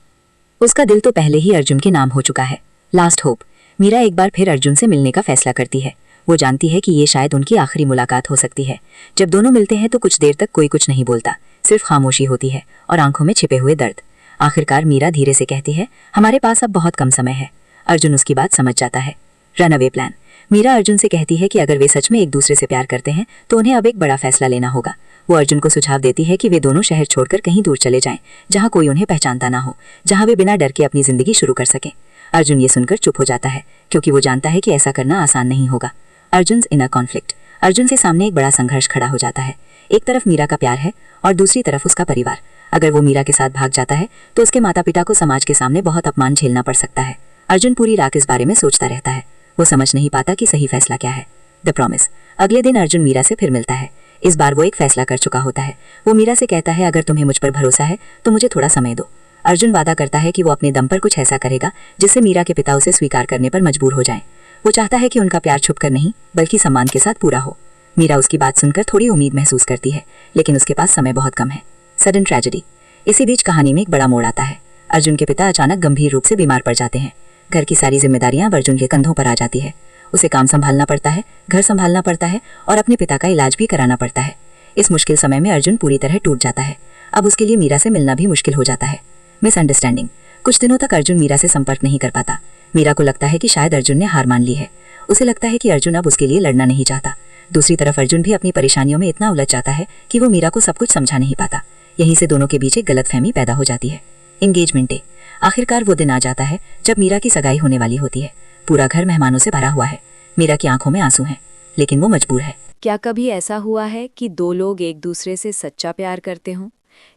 उसका दिल तो पहले ही अर्जुन के नाम हो चुका है। Last hope. मीरा एक बार फिर अर्जुन से मिलने का फैसला करती है। वो जानती है कि ये शायद उनकी आखिरी मुलाकात हो सकती है। जब दोनों मिलते हैं तो कुछ देर तक कोई कुछ नहीं बोलता, सिर्फ खामोशी होती है और आंखों में छिपे हुए दर्द। आखिरकार मीरा धीरे से कहती है, हमारे पास अब बहुत कम समय है। अर्जुन उसकी बात समझ जाता है। Run away plan. Meera Arjun से कहती है कि अगर वे सच में एक दूसरे से प्यार करते हैं तो उन्हें अब एक बड़ा फैसला लेना होगा। वो अर्जुन को सुझाव देती है कि वे दोनों शहर छोड़कर कहीं दूर चले जाएं, जहां कोई उन्हें पहचानता ना हो, जहां वे बिना डर के अपनी जिंदगी शुरू कर सकें। अर्जुन ये सुनकर चुप हो जाता है, क्योंकि वो जानता है कि ऐसा करना आसान नहीं होगा। Arjun inner conflict. अर्जुन से सामने एक बड़ा संघर्ष खड़ा हो जाता है। एक तरफ मीरा का प्यार है और दूसरी तरफ उसका परिवार। अगर वो मीरा के साथ भाग जाता है तो उसके माता पिता को समाज के सामने बहुत अपमान झेलना पड़ सकता है। अर्जुन पूरी रात इस बारे में सोचता रहता है। वो समझ नहीं पाता कि सही फैसला क्या है। The promise. अगले दिन अर्जुन मीरा से फिर मिलता है। इस बार वो एक फैसला कर चुका होता है। वो मीरा से कहता है, अगर तुम्हें मुझ पर भरोसा है तो मुझे थोड़ा समय दो। अर्जुन वादा करता है कि वो अपने दम पर कुछ ऐसा करेगा जिससे मीरा के पिता उसे स्वीकार करने पर मजबूर हो जाएं। वो चाहता है कि उनका प्यार छुपकर नहीं बल्कि सम्मान के साथ पूरा हो। मीरा उसकी बात सुनकर थोड़ी उम्मीद महसूस करती है, लेकिन उसके पास समय बहुत कम है। Sudden tragedy. इसी बीच कहानी में एक बड़ा मोड़ आता है। अर्जुन के पिता अचानक गंभीर रूप से बीमार पड़ जाते हैं। घर की सारी जिम्मेदारियां अर्जुन के कंधों पर आ जाती है। उसे काम संभालना पड़ता है, घर संभालना पड़ता है और अपने पिता का इलाज भी कराना पड़ता है। इस मुश्किल समय में अर्जुन पूरी तरह टूट जाता है। अब उसके लिए मीरा से मिलना भी मुश्किल हो जाता है। मिसअंडरस्टैंडिंग। कुछ दिनों तक अर्जुन मीरा से संपर्क नहीं कर पाता, मीरा को लगता है कि शायद अर्जुन ने हार मान ली है। उसे लगता है कि अर्जुन अब उसके लिए लड़ना नहीं चाहता। दूसरी तरफ अर्जुन भी अपनी परेशानियों में इतना उलझ जाता है कि वो मीरा को सब कुछ समझा नहीं पाता। यहीं से दोनों के बीच एक गलतफहमी पैदा हो जाती है। Engagement day. आखिरकार वो दिन आ जाता है जब मीरा की सगाई होने वाली होती है। पूरा घर मेहमानों से भरा हुआ है। मीरा की आंखों में आंसू हैं, लेकिन वो मजबूर है। क्या कभी ऐसा हुआ है कि दो लोग एक दूसरे से सच्चा प्यार करते हों,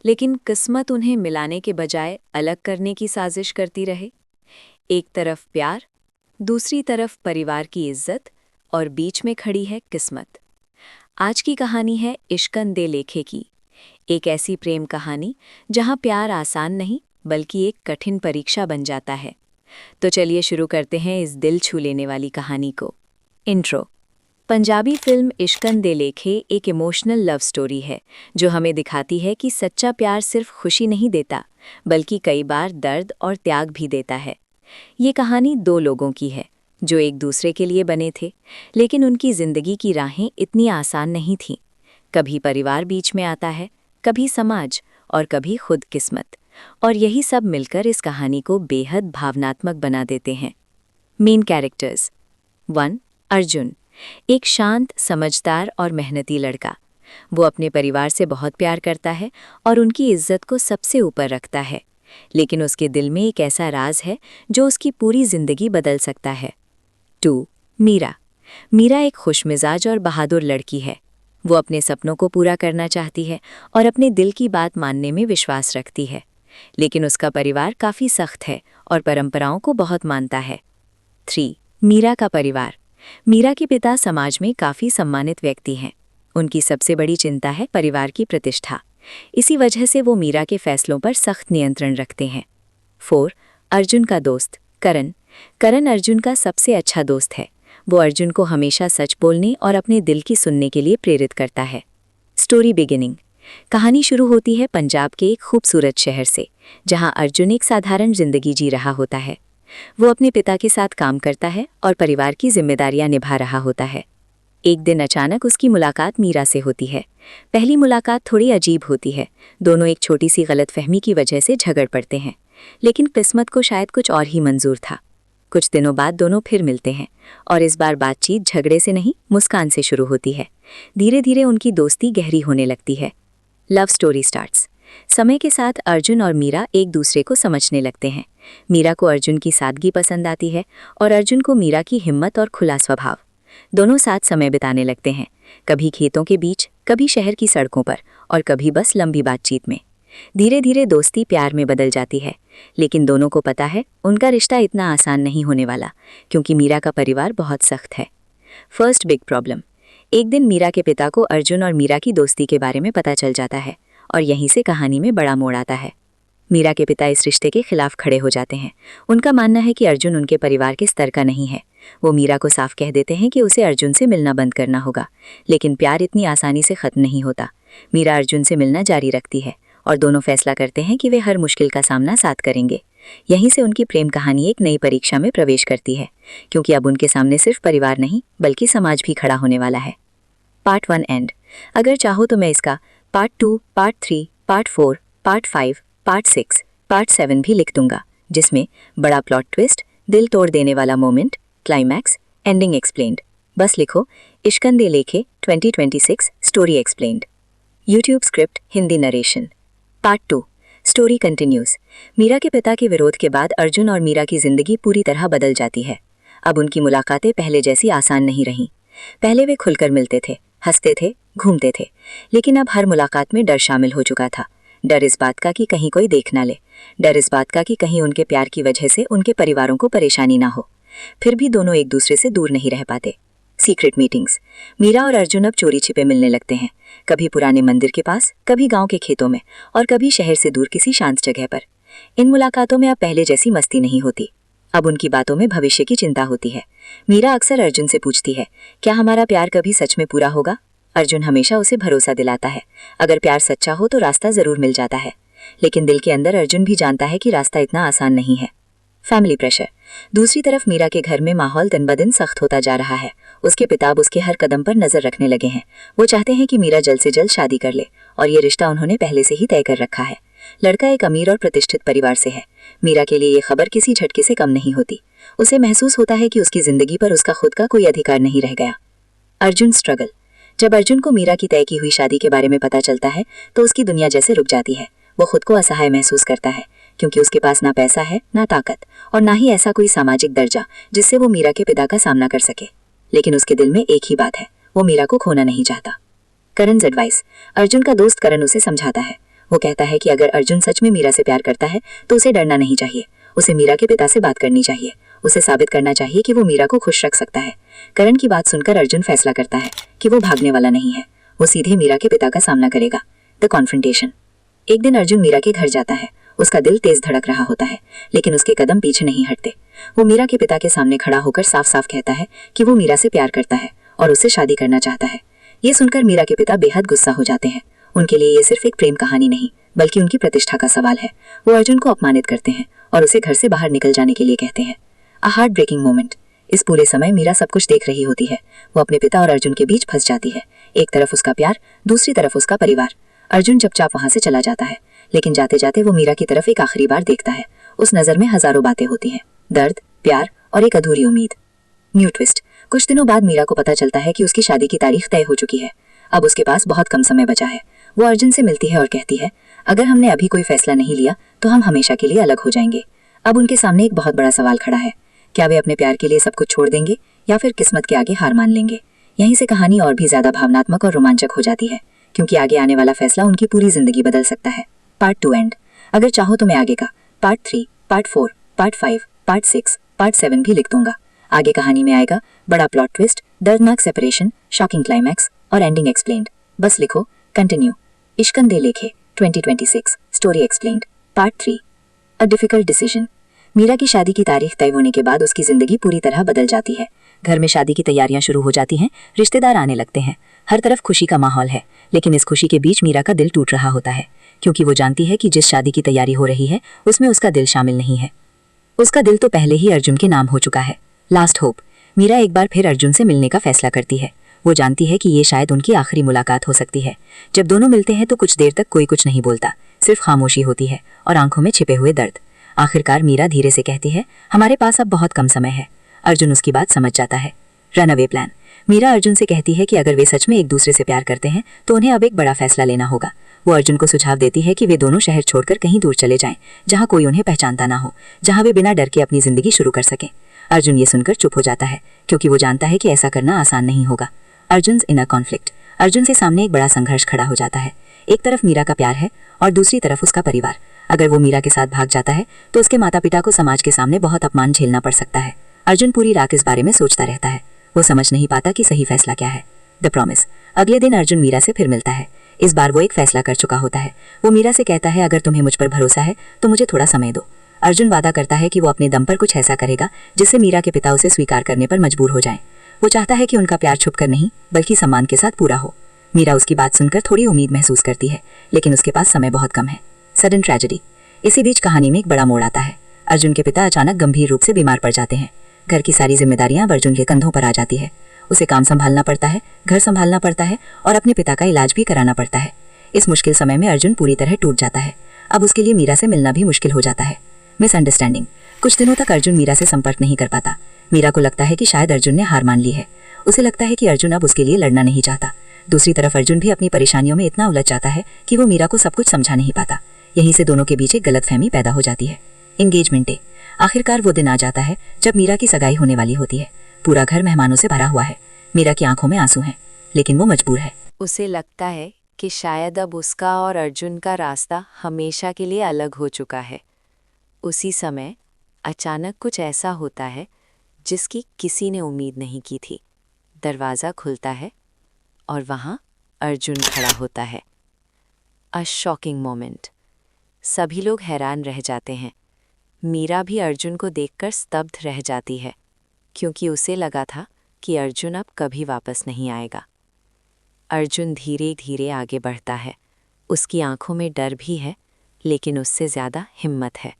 लेकिन किस्मत उन्हें मिलाने के बजाय अलग करने की साजिश करती रहे? एक तरफ प्यार, दूसरी तरफ परिवार की इज्जत और बीच में खड़ी है किस्मत। आज की कहानी है इश्कन दे लेखे की, एक ऐसी प्रेम कहानी जहां प्यार आसान नहीं बल्कि एक कठिन परीक्षा बन जाता है। तो चलिए शुरू करते हैं इस दिल छू लेने वाली कहानी को। इंट्रो। पंजाबी फिल्म इश्कन दे लेखे एक इमोशनल लव स्टोरी है जो हमें दिखाती है कि सच्चा प्यार सिर्फ खुशी नहीं देता बल्कि कई बार दर्द और त्याग भी देता है। ये कहानी दो लोगों की है जो एक दूसरे के लिए बने थे, लेकिन उनकी जिंदगी की राहें इतनी आसान नहीं थीं। कभी परिवार बीच में आता है, कभी समाज और कभी खुद किस्मत, और यही सब मिलकर इस कहानी को बेहद भावनात्मक बना देते हैं। Main characters. 1. अर्जुन, एक शांत, समझदार और मेहनती लड़का। वो अपने परिवार से बहुत प्यार करता है और उनकी इज्जत को सबसे ऊपर रखता है, लेकिन उसके दिल में एक ऐसा राज है जो उसकी पूरी जिंदगी बदल सकता है। 2. मीरा। मीरा एक खुशमिजाज और बहादुर लड़की है। वो अपने सपनों को पूरा करना चाहती है और अपने दिल की बात मानने में विश्वास रखती है, लेकिन उसका परिवार काफ़ी सख्त है और परंपराओं को बहुत मानता है। 3. मीरा का परिवार। मीरा के पिता समाज में काफ़ी सम्मानित व्यक्ति हैं। उनकी सबसे बड़ी चिंता है परिवार की प्रतिष्ठा। इसी वजह से वो मीरा के फैसलों पर सख्त नियंत्रण रखते हैं। 4. अर्जुन का दोस्त करण। करण अर्जुन का सबसे अच्छा दोस्त है। वो अर्जुन को हमेशा सच बोलने और अपने दिल की सुनने के लिए प्रेरित करता है। Story beginning. कहानी शुरू होती है पंजाब के एक खूबसूरत शहर से, जहां अर्जुन एक साधारण जिंदगी जी रहा होता है। वो अपने पिता के साथ काम करता है और परिवार की जिम्मेदारियां निभा रहा होता है। एक दिन अचानक उसकी मुलाकात मीरा से होती है। पहली मुलाकात थोड़ी अजीब होती है। दोनों एक छोटी सी गलतफहमी की वजह से झगड़ पड़ते हैं, लेकिन किस्मत को शायद कुछ और ही मंजूर था। कुछ दिनों बाद दोनों फिर मिलते हैं और इस बार बातचीत झगड़े से नहीं, मुस्कान से शुरू होती है। धीरे धीरे उनकी दोस्ती गहरी होने लगती है। Love story starts. समय के साथ अर्जुन और मीरा एक दूसरे को समझने लगते हैं। मीरा को अर्जुन की सादगी पसंद आती है और अर्जुन को मीरा की हिम्मत और खुला स्वभाव। दोनों साथ समय बिताने लगते हैं, कभी खेतों के बीच, कभी शहर की सड़कों पर और कभी बस लंबी बातचीत में। धीरे धीरे दोस्ती प्यार में बदल जाती है, लेकिन दोनों को पता है उनका रिश्ता इतना आसान नहीं होने वाला, क्योंकि मीरा का परिवार बहुत सख्त है। First big problem. एक दिन मीरा के पिता को अर्जुन और मीरा की दोस्ती के बारे में पता चल जाता है और यहीं से कहानी में बड़ा मोड़ आता है। मीरा के पिता इस रिश्ते के खिलाफ खड़े हो जाते हैं। उनका मानना है कि अर्जुन उनके परिवार के स्तर का नहीं है। वो मीरा को साफ कह देते हैं कि उसे अर्जुन से मिलना बंद करना होगा, लेकिन प्यार इतनी आसानी से खत्म नहीं होता। मीरा अर्जुन से मिलना जारी रखती है और दोनों फैसला करते हैं कि वे हर मुश्किल का सामना साथ करेंगे। यहीं से उनकी प्रेम कहानी एक नई परीक्षा में प्रवेश करती है, क्योंकि अब उनके सामने सिर्फ परिवार नहीं बल्कि समाज भी खड़ा होने वाला है। Part 1 and. अगर चाहो तो मैं इसका part 2, part 3, part 4, part 5, part 6, part 7 भी लिख दूंगा, जिसमें बड़ा प्लॉट ट्विस्ट, दिल तोड़ देने वाला मोमेंट, क्लाइमैक्स, एंडिंग एक्सप्लेन्ड। बस लिखो इश्कन दे लेखे 2026 story explained. YouTube script Hindi narration. Part 2 story continues. Meera के पिता के विरोध के बाद अर्जुन और मीरा की जिंदगी पूरी तरह बदल जाती है। अब उनकी मुलाकातें पहले जैसी आसान नहीं रहीं। पहले वे खुलकर मिलते थे, हंसते थे, घूमते थे, लेकिन अब हर मुलाकात में डर शामिल हो चुका था। डर इस बात का कि कहीं कोई देख ना ले, डर इस बात का कि कहीं उनके प्यार की वजह से उनके परिवारों को परेशानी ना हो। फिर भी दोनों एक दूसरे से दूर नहीं रह पाते। Secret meetings. मीरा और अर्जुन अब चोरी छिपे मिलने लगते हैं, कभी पुराने मंदिर के पास, कभी गांव के खेतों में और कभी शहर से दूर किसी शांत जगह पर। इन मुलाकातों में अब पहले जैसी मस्ती नहीं होती। अब उनकी बातों में भविष्य की चिंता होती है। मीरा अक्सर अर्जुन से पूछती है, क्या हमारा प्यार कभी सच में पूरा होगा? अर्जुन हमेशा उसे भरोसा दिलाता है, अगर प्यार सच्चा हो तो रास्ता जरूर मिल जाता है। लेकिन दिल के अंदर अर्जुन भी जानता है कि रास्ता इतना आसान नहीं है। Family pressure. दूसरी तरफ मीरा के घर में माहौल दिन ब दिन सख्त होता जा रहा है। उसके पिता अब उसके हर कदम पर नजर रखने लगे हैं। वो चाहते हैं कि मीरा जल्द से जल्द शादी कर ले, और ये रिश्ता उन्होंने पहले से ही तय कर रखा है। लड़का एक अमीर और प्रतिष्ठित परिवार से है। मीरा के लिए ये खबर किसी झटके से कम नहीं होती। उसे महसूस होता है कि उसकी जिंदगी पर उसका खुद का कोई अधिकार नहीं रह गया। अर्जुन स्ट्रगल। जब अर्जुन को मीरा की तय की हुई शादी के बारे में पता चलता है तो उसकी दुनिया जैसे रुक जाती है। वो खुद को असहाय महसूस करता है क्योंकि उसके पास ना पैसा है, ना ताकत और ना ही ऐसा कोई सामाजिक दर्जा जिससे वो मीरा के पिता का सामना कर सके। लेकिन उसके दिल में एक ही बात है, वो मीरा को खोना नहीं चाहता। करण's एडवाइस। अर्जुन का दोस्त करण उसे समझाता है। वो कहता है कि अगर अर्जुन सच में मीरा से प्यार करता है तो उसे डरना नहीं चाहिए। उसे मीरा के पिता से बात करनी चाहिए। उसे साबित करना चाहिए कि वो मीरा को खुश रख सकता है। करण की बात सुनकर अर्जुन फैसला करता है कि वो भागने वाला नहीं है, वो सीधे मीरा के पिता का सामना करेगा। The confrontation. एक दिन अर्जुन मीरा के घर जाता है। उसका दिल तेज धड़क रहा होता है, लेकिन उसके कदम पीछे नहीं हटते। वो मीरा के पिता के सामने खड़ा होकर साफ साफ कहता है कि वो मीरा से प्यार करता है और उससे शादी करना चाहता है। ये सुनकर मीरा के पिता बेहद गुस्सा हो जाते हैं। उनके लिए ये सिर्फ एक प्रेम कहानी नहीं बल्कि उनकी प्रतिष्ठा का सवाल है। वो अर्जुन को अपमानित करते हैं और उसे घर से बाहर निकल जाने के लिए कहते हैं। A heart breaking moment. इस पूरे समय मीरा सब कुछ देख रही होती है। वो अपने पिता और अर्जुन के बीच फंस जाती है। एक तरफ उसका प्यार, दूसरी तरफ उसका परिवार। अर्जुन चुपचाप वहां से चला जाता है, लेकिन जाते जाते वो मीरा की तरफ एक आखिरी बार देखता है। उस नजर में हजारों बातें होती हैं, दर्द, प्यार और एक अधूरी उम्मीद। New twist. कुछ दिनों बाद मीरा को पता चलता है कि उसकी शादी की तारीख तय हो चुकी है। अब उसके पास बहुत कम समय बचा है। वो अर्जुन से मिलती है और कहती है, अगर हमने अभी कोई फैसला नहीं लिया तो हम हमेशा के लिए अलग हो जाएंगे। अब उनके सामने एक बहुत बड़ा सवाल खड़ा है। क्या वे अपने प्यार के लिए सब कुछ छोड़ देंगे या फिर किस्मत के आगे हार मान लेंगे? यहीं से कहानी और भी ज्यादा भावनात्मक और रोमांचक हो जाती है, क्योंकि आगे आने वाला फैसला उनकी पूरी जिंदगी बदल सकता है। Part 2 end. अगर चाहो तो मैं आगे का part 3, part 4, part 5, part 6, part 7 भी लिख दूंगा। आगे कहानी में आएगा बड़ा प्लॉट ट्विस्ट, दर्दनाक सेपरेशन, शॉकिंग क्लाइमैक्स और एंडिंग एक्सप्लेन्ड। बस लिखो कंटिन्यू। इश्कन दे लेखे 2026 story explained. Part 3, a difficult decision. Meera की शादी की तारीख तय होने के बाद उसकी जिंदगी पूरी तरह बदल जाती है। घर में शादी की तैयारियां शुरू हो जाती हैं, रिश्तेदार आने लगते हैं, हर तरफ खुशी का माहौल है। लेकिन इस खुशी के बीच मीरा का दिल टूट रहा होता है, क्योंकि वो जानती है कि जिस शादी की तैयारी हो रही है उसमें उसका दिल शामिल नहीं है। उसका दिल तो पहले ही अर्जुन के नाम हो चुका है। Last hope. मीरा एक बार फिर अर्जुन से मिलने का फैसला करती है। वो जानती है कि ये शायद उनकी आखिरी मुलाकात हो सकती है। जब दोनों मिलते हैं तो कुछ देर तक कोई कुछ नहीं बोलता, सिर्फ खामोशी होती है और आंखों में छिपे हुए दर्द। आखिरकार मीरा धीरे से कहती है, हमारे पास अब बहुत कम समय है। अर्जुन उसकी बात समझ जाता है। Run away plan. Meera Arjun से कहती है कि अगर वे सच में एक दूसरे से प्यार करते हैं तो उन्हें अब एक बड़ा फैसला लेना होगा। वो अर्जुन को सुझाव देती है कि वे दोनों शहर छोड़कर कहीं दूर चले जाएं, जहां कोई उन्हें पहचानता ना हो, जहां वे बिना डर के अपनी जिंदगी शुरू कर सकें। अर्जुन ये सुनकर चुप हो जाता है, क्योंकि वो जानता है कि ऐसा करना आसान नहीं होगा। अर्जुन्स इनर कॉन्फ्लिक्ट। अर्जुन से सामने एक बड़ा संघर्ष खड़ा हो जाता है। एक तरफ मीरा का प्यार है और दूसरी तरफ उसका परिवार। अगर वो मीरा के साथ भाग जाता है तो उसके माता पिता को समाज के सामने बहुत अपमान झेलना पड़ सकता है। अर्जुन पूरी रात इस बारे में सोचता रहता है। वो समझ नहीं पाता कि सही फैसला क्या है। The promise. अगले दिन अर्जुन मीरा से फिर मिलता है। इस बार वो एक फैसला कर चुका होता है। वो मीरा से कहता है, अगर तुम्हें मुझ पर भरोसा है तो मुझे थोड़ा समय दो। अर्जुन वादा करता है कि वो अपने दम पर कुछ ऐसा करेगा जिससे मीरा के पिता उसे स्वीकार करने पर मजबूर हो जाएं। वो चाहता है कि उनका प्यार छुपकर नहीं बल्कि सम्मान के साथ पूरा हो। मीरा उसकी बात सुनकर थोड़ी उम्मीद महसूस करती है, लेकिन उसके पास समय बहुत कम है। Sudden tragedy. इसी बीच कहानी में एक बड़ा मोड़ आता है। अर्जुन के पिता अचानक गंभीर रूप से बीमार पड़ जाते हैं। घर की सारी जिम्मेदारियां अर्जुन के कंधों पर आ जाती है। उसे काम संभालना पड़ता है, घर संभालना पड़ता है और अपने पिता का इलाज भी कराना पड़ता है। इस मुश्किल समय में अर्जुन पूरी तरह टूट जाता है। अब उसके लिए मीरा से मिलना भी मुश्किल हो जाता है। मिसअंडरस्टैंडिंग। कुछ दिनों तक अर्जुन मीरा से संपर्क नहीं कर पाता। मीरा को लगता है कि शायद अर्जुन ने हार मान ली है। उसे लगता है कि अर्जुन अब उसके लिए लड़ना नहीं चाहता। दूसरी तरफ अर्जुन भी अपनी परेशानियों में इतना उलझ जाता है कि वो मीरा को सब कुछ समझा नहीं पाता। यहीं से दोनों के बीच एक गलतफहमी पैदा हो जाती है। Engagement day. आखिरकार वो दिन आ जाता है जब मीरा की सगाई होने वाली होती है। पूरा घर मेहमानों से भरा हुआ है। मीरा की आंखों में आंसू हैं, लेकिन वो मजबूर है। उसे लगता है कि शायद अब उसका और अर्जुन का रास्ता हमेशा के लिए अलग हो चुका है। उसी समय अचानक कुछ ऐसा होता है जिसकी किसी ने उम्मीद नहीं की थी। दरवाज़ा खुलता है और वहाँ अर्जुन खड़ा होता है। अ शॉकिंग मोमेंट। सभी लोग हैरान रह जाते हैं। मीरा भी अर्जुन को देखकर स्तब्ध रह जाती है, क्योंकि उसे लगा था कि अर्जुन अब कभी वापस नहीं आएगा। अर्जुन धीरे धीरे आगे बढ़ता है। उसकी आंखों में डर भी है, लेकिन उससे ज़्यादा हिम्मत है।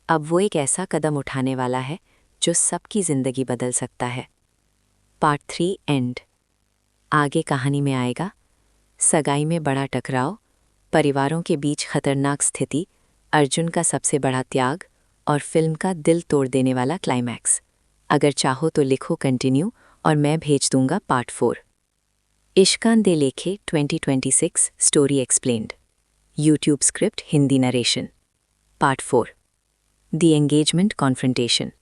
अब वो एक ऐसा कदम उठाने वाला है जो सबकी ज़िंदगी बदल सकता है। Part 3 and. आगे कहानी में आएगा सगाई में बड़ा टकराव, परिवारों के बीच खतरनाक स्थिति, अर्जुन का सबसे बड़ा त्याग और फिल्म का दिल तोड़ देने वाला क्लाइमैक्स। अगर चाहो तो लिखो कंटिन्यू और मैं भेज दूंगा पार्ट 4। इश्कान दे लेखे 2026 story explained. YouTube script Hindi narration. Part 4 the engagement confrontation.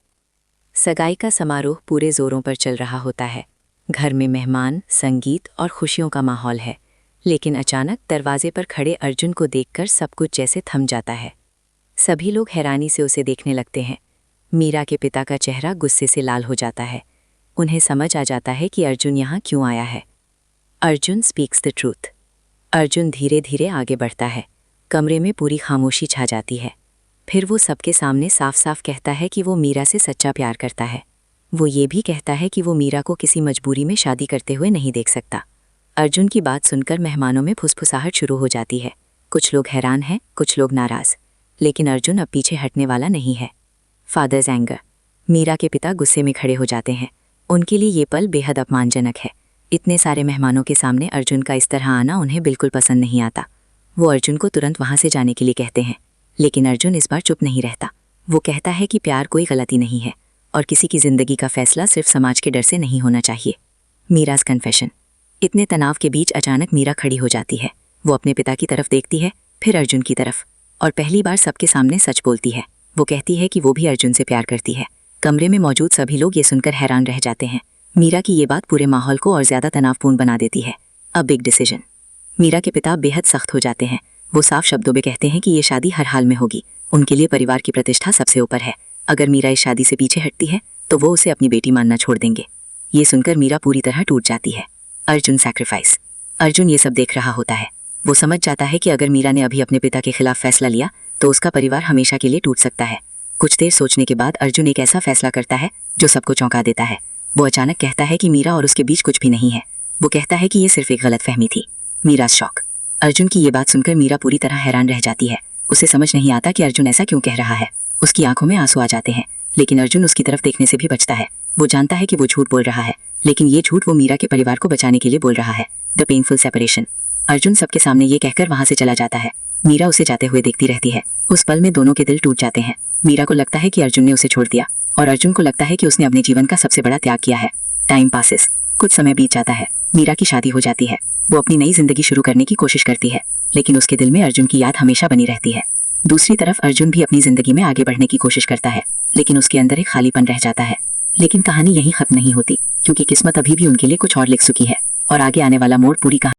सगाई का समारोह पूरे जोरों पर चल रहा होता है। घर में मेहमान, संगीत और खुशियों का माहौल है, लेकिन अचानक दरवाजे पर खड़े अर्जुन को देखकर सब कुछ जैसे थम जाता है। सभी लोग हैरानी से उसे देखने लगते हैं। मीरा के पिता का चेहरा गुस्से से लाल हो जाता है। उन्हें समझ आ जाता है कि अर्जुन यहाँ क्यों आया है। Arjun speaks the truth. Arjun धीरे धीरे आगे बढ़ता है। कमरे में पूरी खामोशी छा जाती है। फिर वो सबके सामने साफ साफ कहता है कि वो मीरा से सच्चा प्यार करता है। वो ये भी कहता है कि वो मीरा को किसी मजबूरी में शादी करते हुए नहीं देख सकता। अर्जुन की बात सुनकर मेहमानों में फुसफुसाहट शुरू हो जाती है। कुछ लोग हैरान हैं, कुछ लोग नाराज, लेकिन अर्जुन अब पीछे हटने वाला नहीं है। Fathers anger. मीरा के पिता गुस्से में खड़े हो जाते हैं। उनके लिए ये पल बेहद अपमानजनक है। इतने सारे मेहमानों के सामने अर्जुन का इस तरह आना उन्हें बिल्कुल पसंद नहीं आता। वो अर्जुन को तुरंत वहाँ से जाने के लिए कहते हैं, लेकिन अर्जुन इस बार चुप नहीं रहता। वो कहता है कि प्यार कोई गलती नहीं है और किसी की जिंदगी का फैसला सिर्फ समाज के डर से नहीं होना चाहिए। मीराज कन्फेशन। इतने तनाव के बीच अचानक मीरा खड़ी हो जाती है। वो अपने पिता की तरफ देखती है, फिर अर्जुन की तरफ, और पहली बार सबके सामने सच बोलती है। वो कहती है कि वो भी अर्जुन से प्यार करती है। कमरे में मौजूद सभी लोग ये सुनकर हैरान रह जाते हैं। मीरा की ये बात पूरे माहौल को और ज्यादा तनावपूर्ण बना देती है। A big decision. मीरा के पिता बेहद सख्त हो जाते हैं। वो साफ शब्दों में कहते हैं कि ये शादी हर हाल में होगी। उनके लिए परिवार की प्रतिष्ठा सबसे ऊपर है। अगर मीरा इस शादी से पीछे हटती है तो वो उसे अपनी बेटी मानना छोड़ देंगे। ये सुनकर मीरा पूरी तरह टूट जाती है। अर्जुन सैक्रिफाइस। अर्जुन ये सब देख रहा होता है। वो समझ जाता है कि अगर मीरा ने अभी अपने पिता के खिलाफ फैसला लिया तो उसका परिवार हमेशा के लिए टूट सकता है। कुछ देर सोचने के बाद अर्जुन एक ऐसा फैसला करता है जो सबको चौंका देता है। वो अचानक कहता है कि मीरा और उसके बीच कुछ भी नहीं है। वो कहता है कि ये सिर्फ एक गलतफहमी थी। मीरा शॉक। अर्जुन की ये बात सुनकर मीरा पूरी तरह हैरान रह जाती है। उसे समझ नहीं आता कि अर्जुन ऐसा क्यों कह रहा है। उसकी आंखों में आंसू आ जाते हैं, लेकिन अर्जुन उसकी तरफ देखने से भी बचता है। वो जानता है कि वो झूठ बोल रहा है, लेकिन ये झूठ वो मीरा के परिवार को बचाने के लिए बोल रहा है। The painful separation. अर्जुन सबके सामने ये कहकर वहां से चला जाता है। मीरा उसे जाते हुए देखती रहती है। उस पल में दोनों के दिल टूट जाते हैं। मीरा को लगता है कि अर्जुन ने उसे छोड़ दिया और अर्जुन को लगता है कि उसने अपने जीवन का सबसे बड़ा त्याग किया है। Time passes. कुछ समय बीत जाता है। मीरा की शादी हो जाती है। वो अपनी नई जिंदगी शुरू करने की कोशिश करती है, लेकिन उसके दिल में अर्जुन की याद हमेशा बनी रहती है। दूसरी तरफ अर्जुन भी अपनी जिंदगी में आगे बढ़ने की कोशिश करता है, लेकिन उसके अंदर एक खालीपन रह जाता है। लेकिन कहानी यहीं खत्म नहीं होती, क्योंकि किस्मत अभी भी उनके लिए कुछ और लिख चुकी है और आगे आने वाला मोड़ पूरी कहानी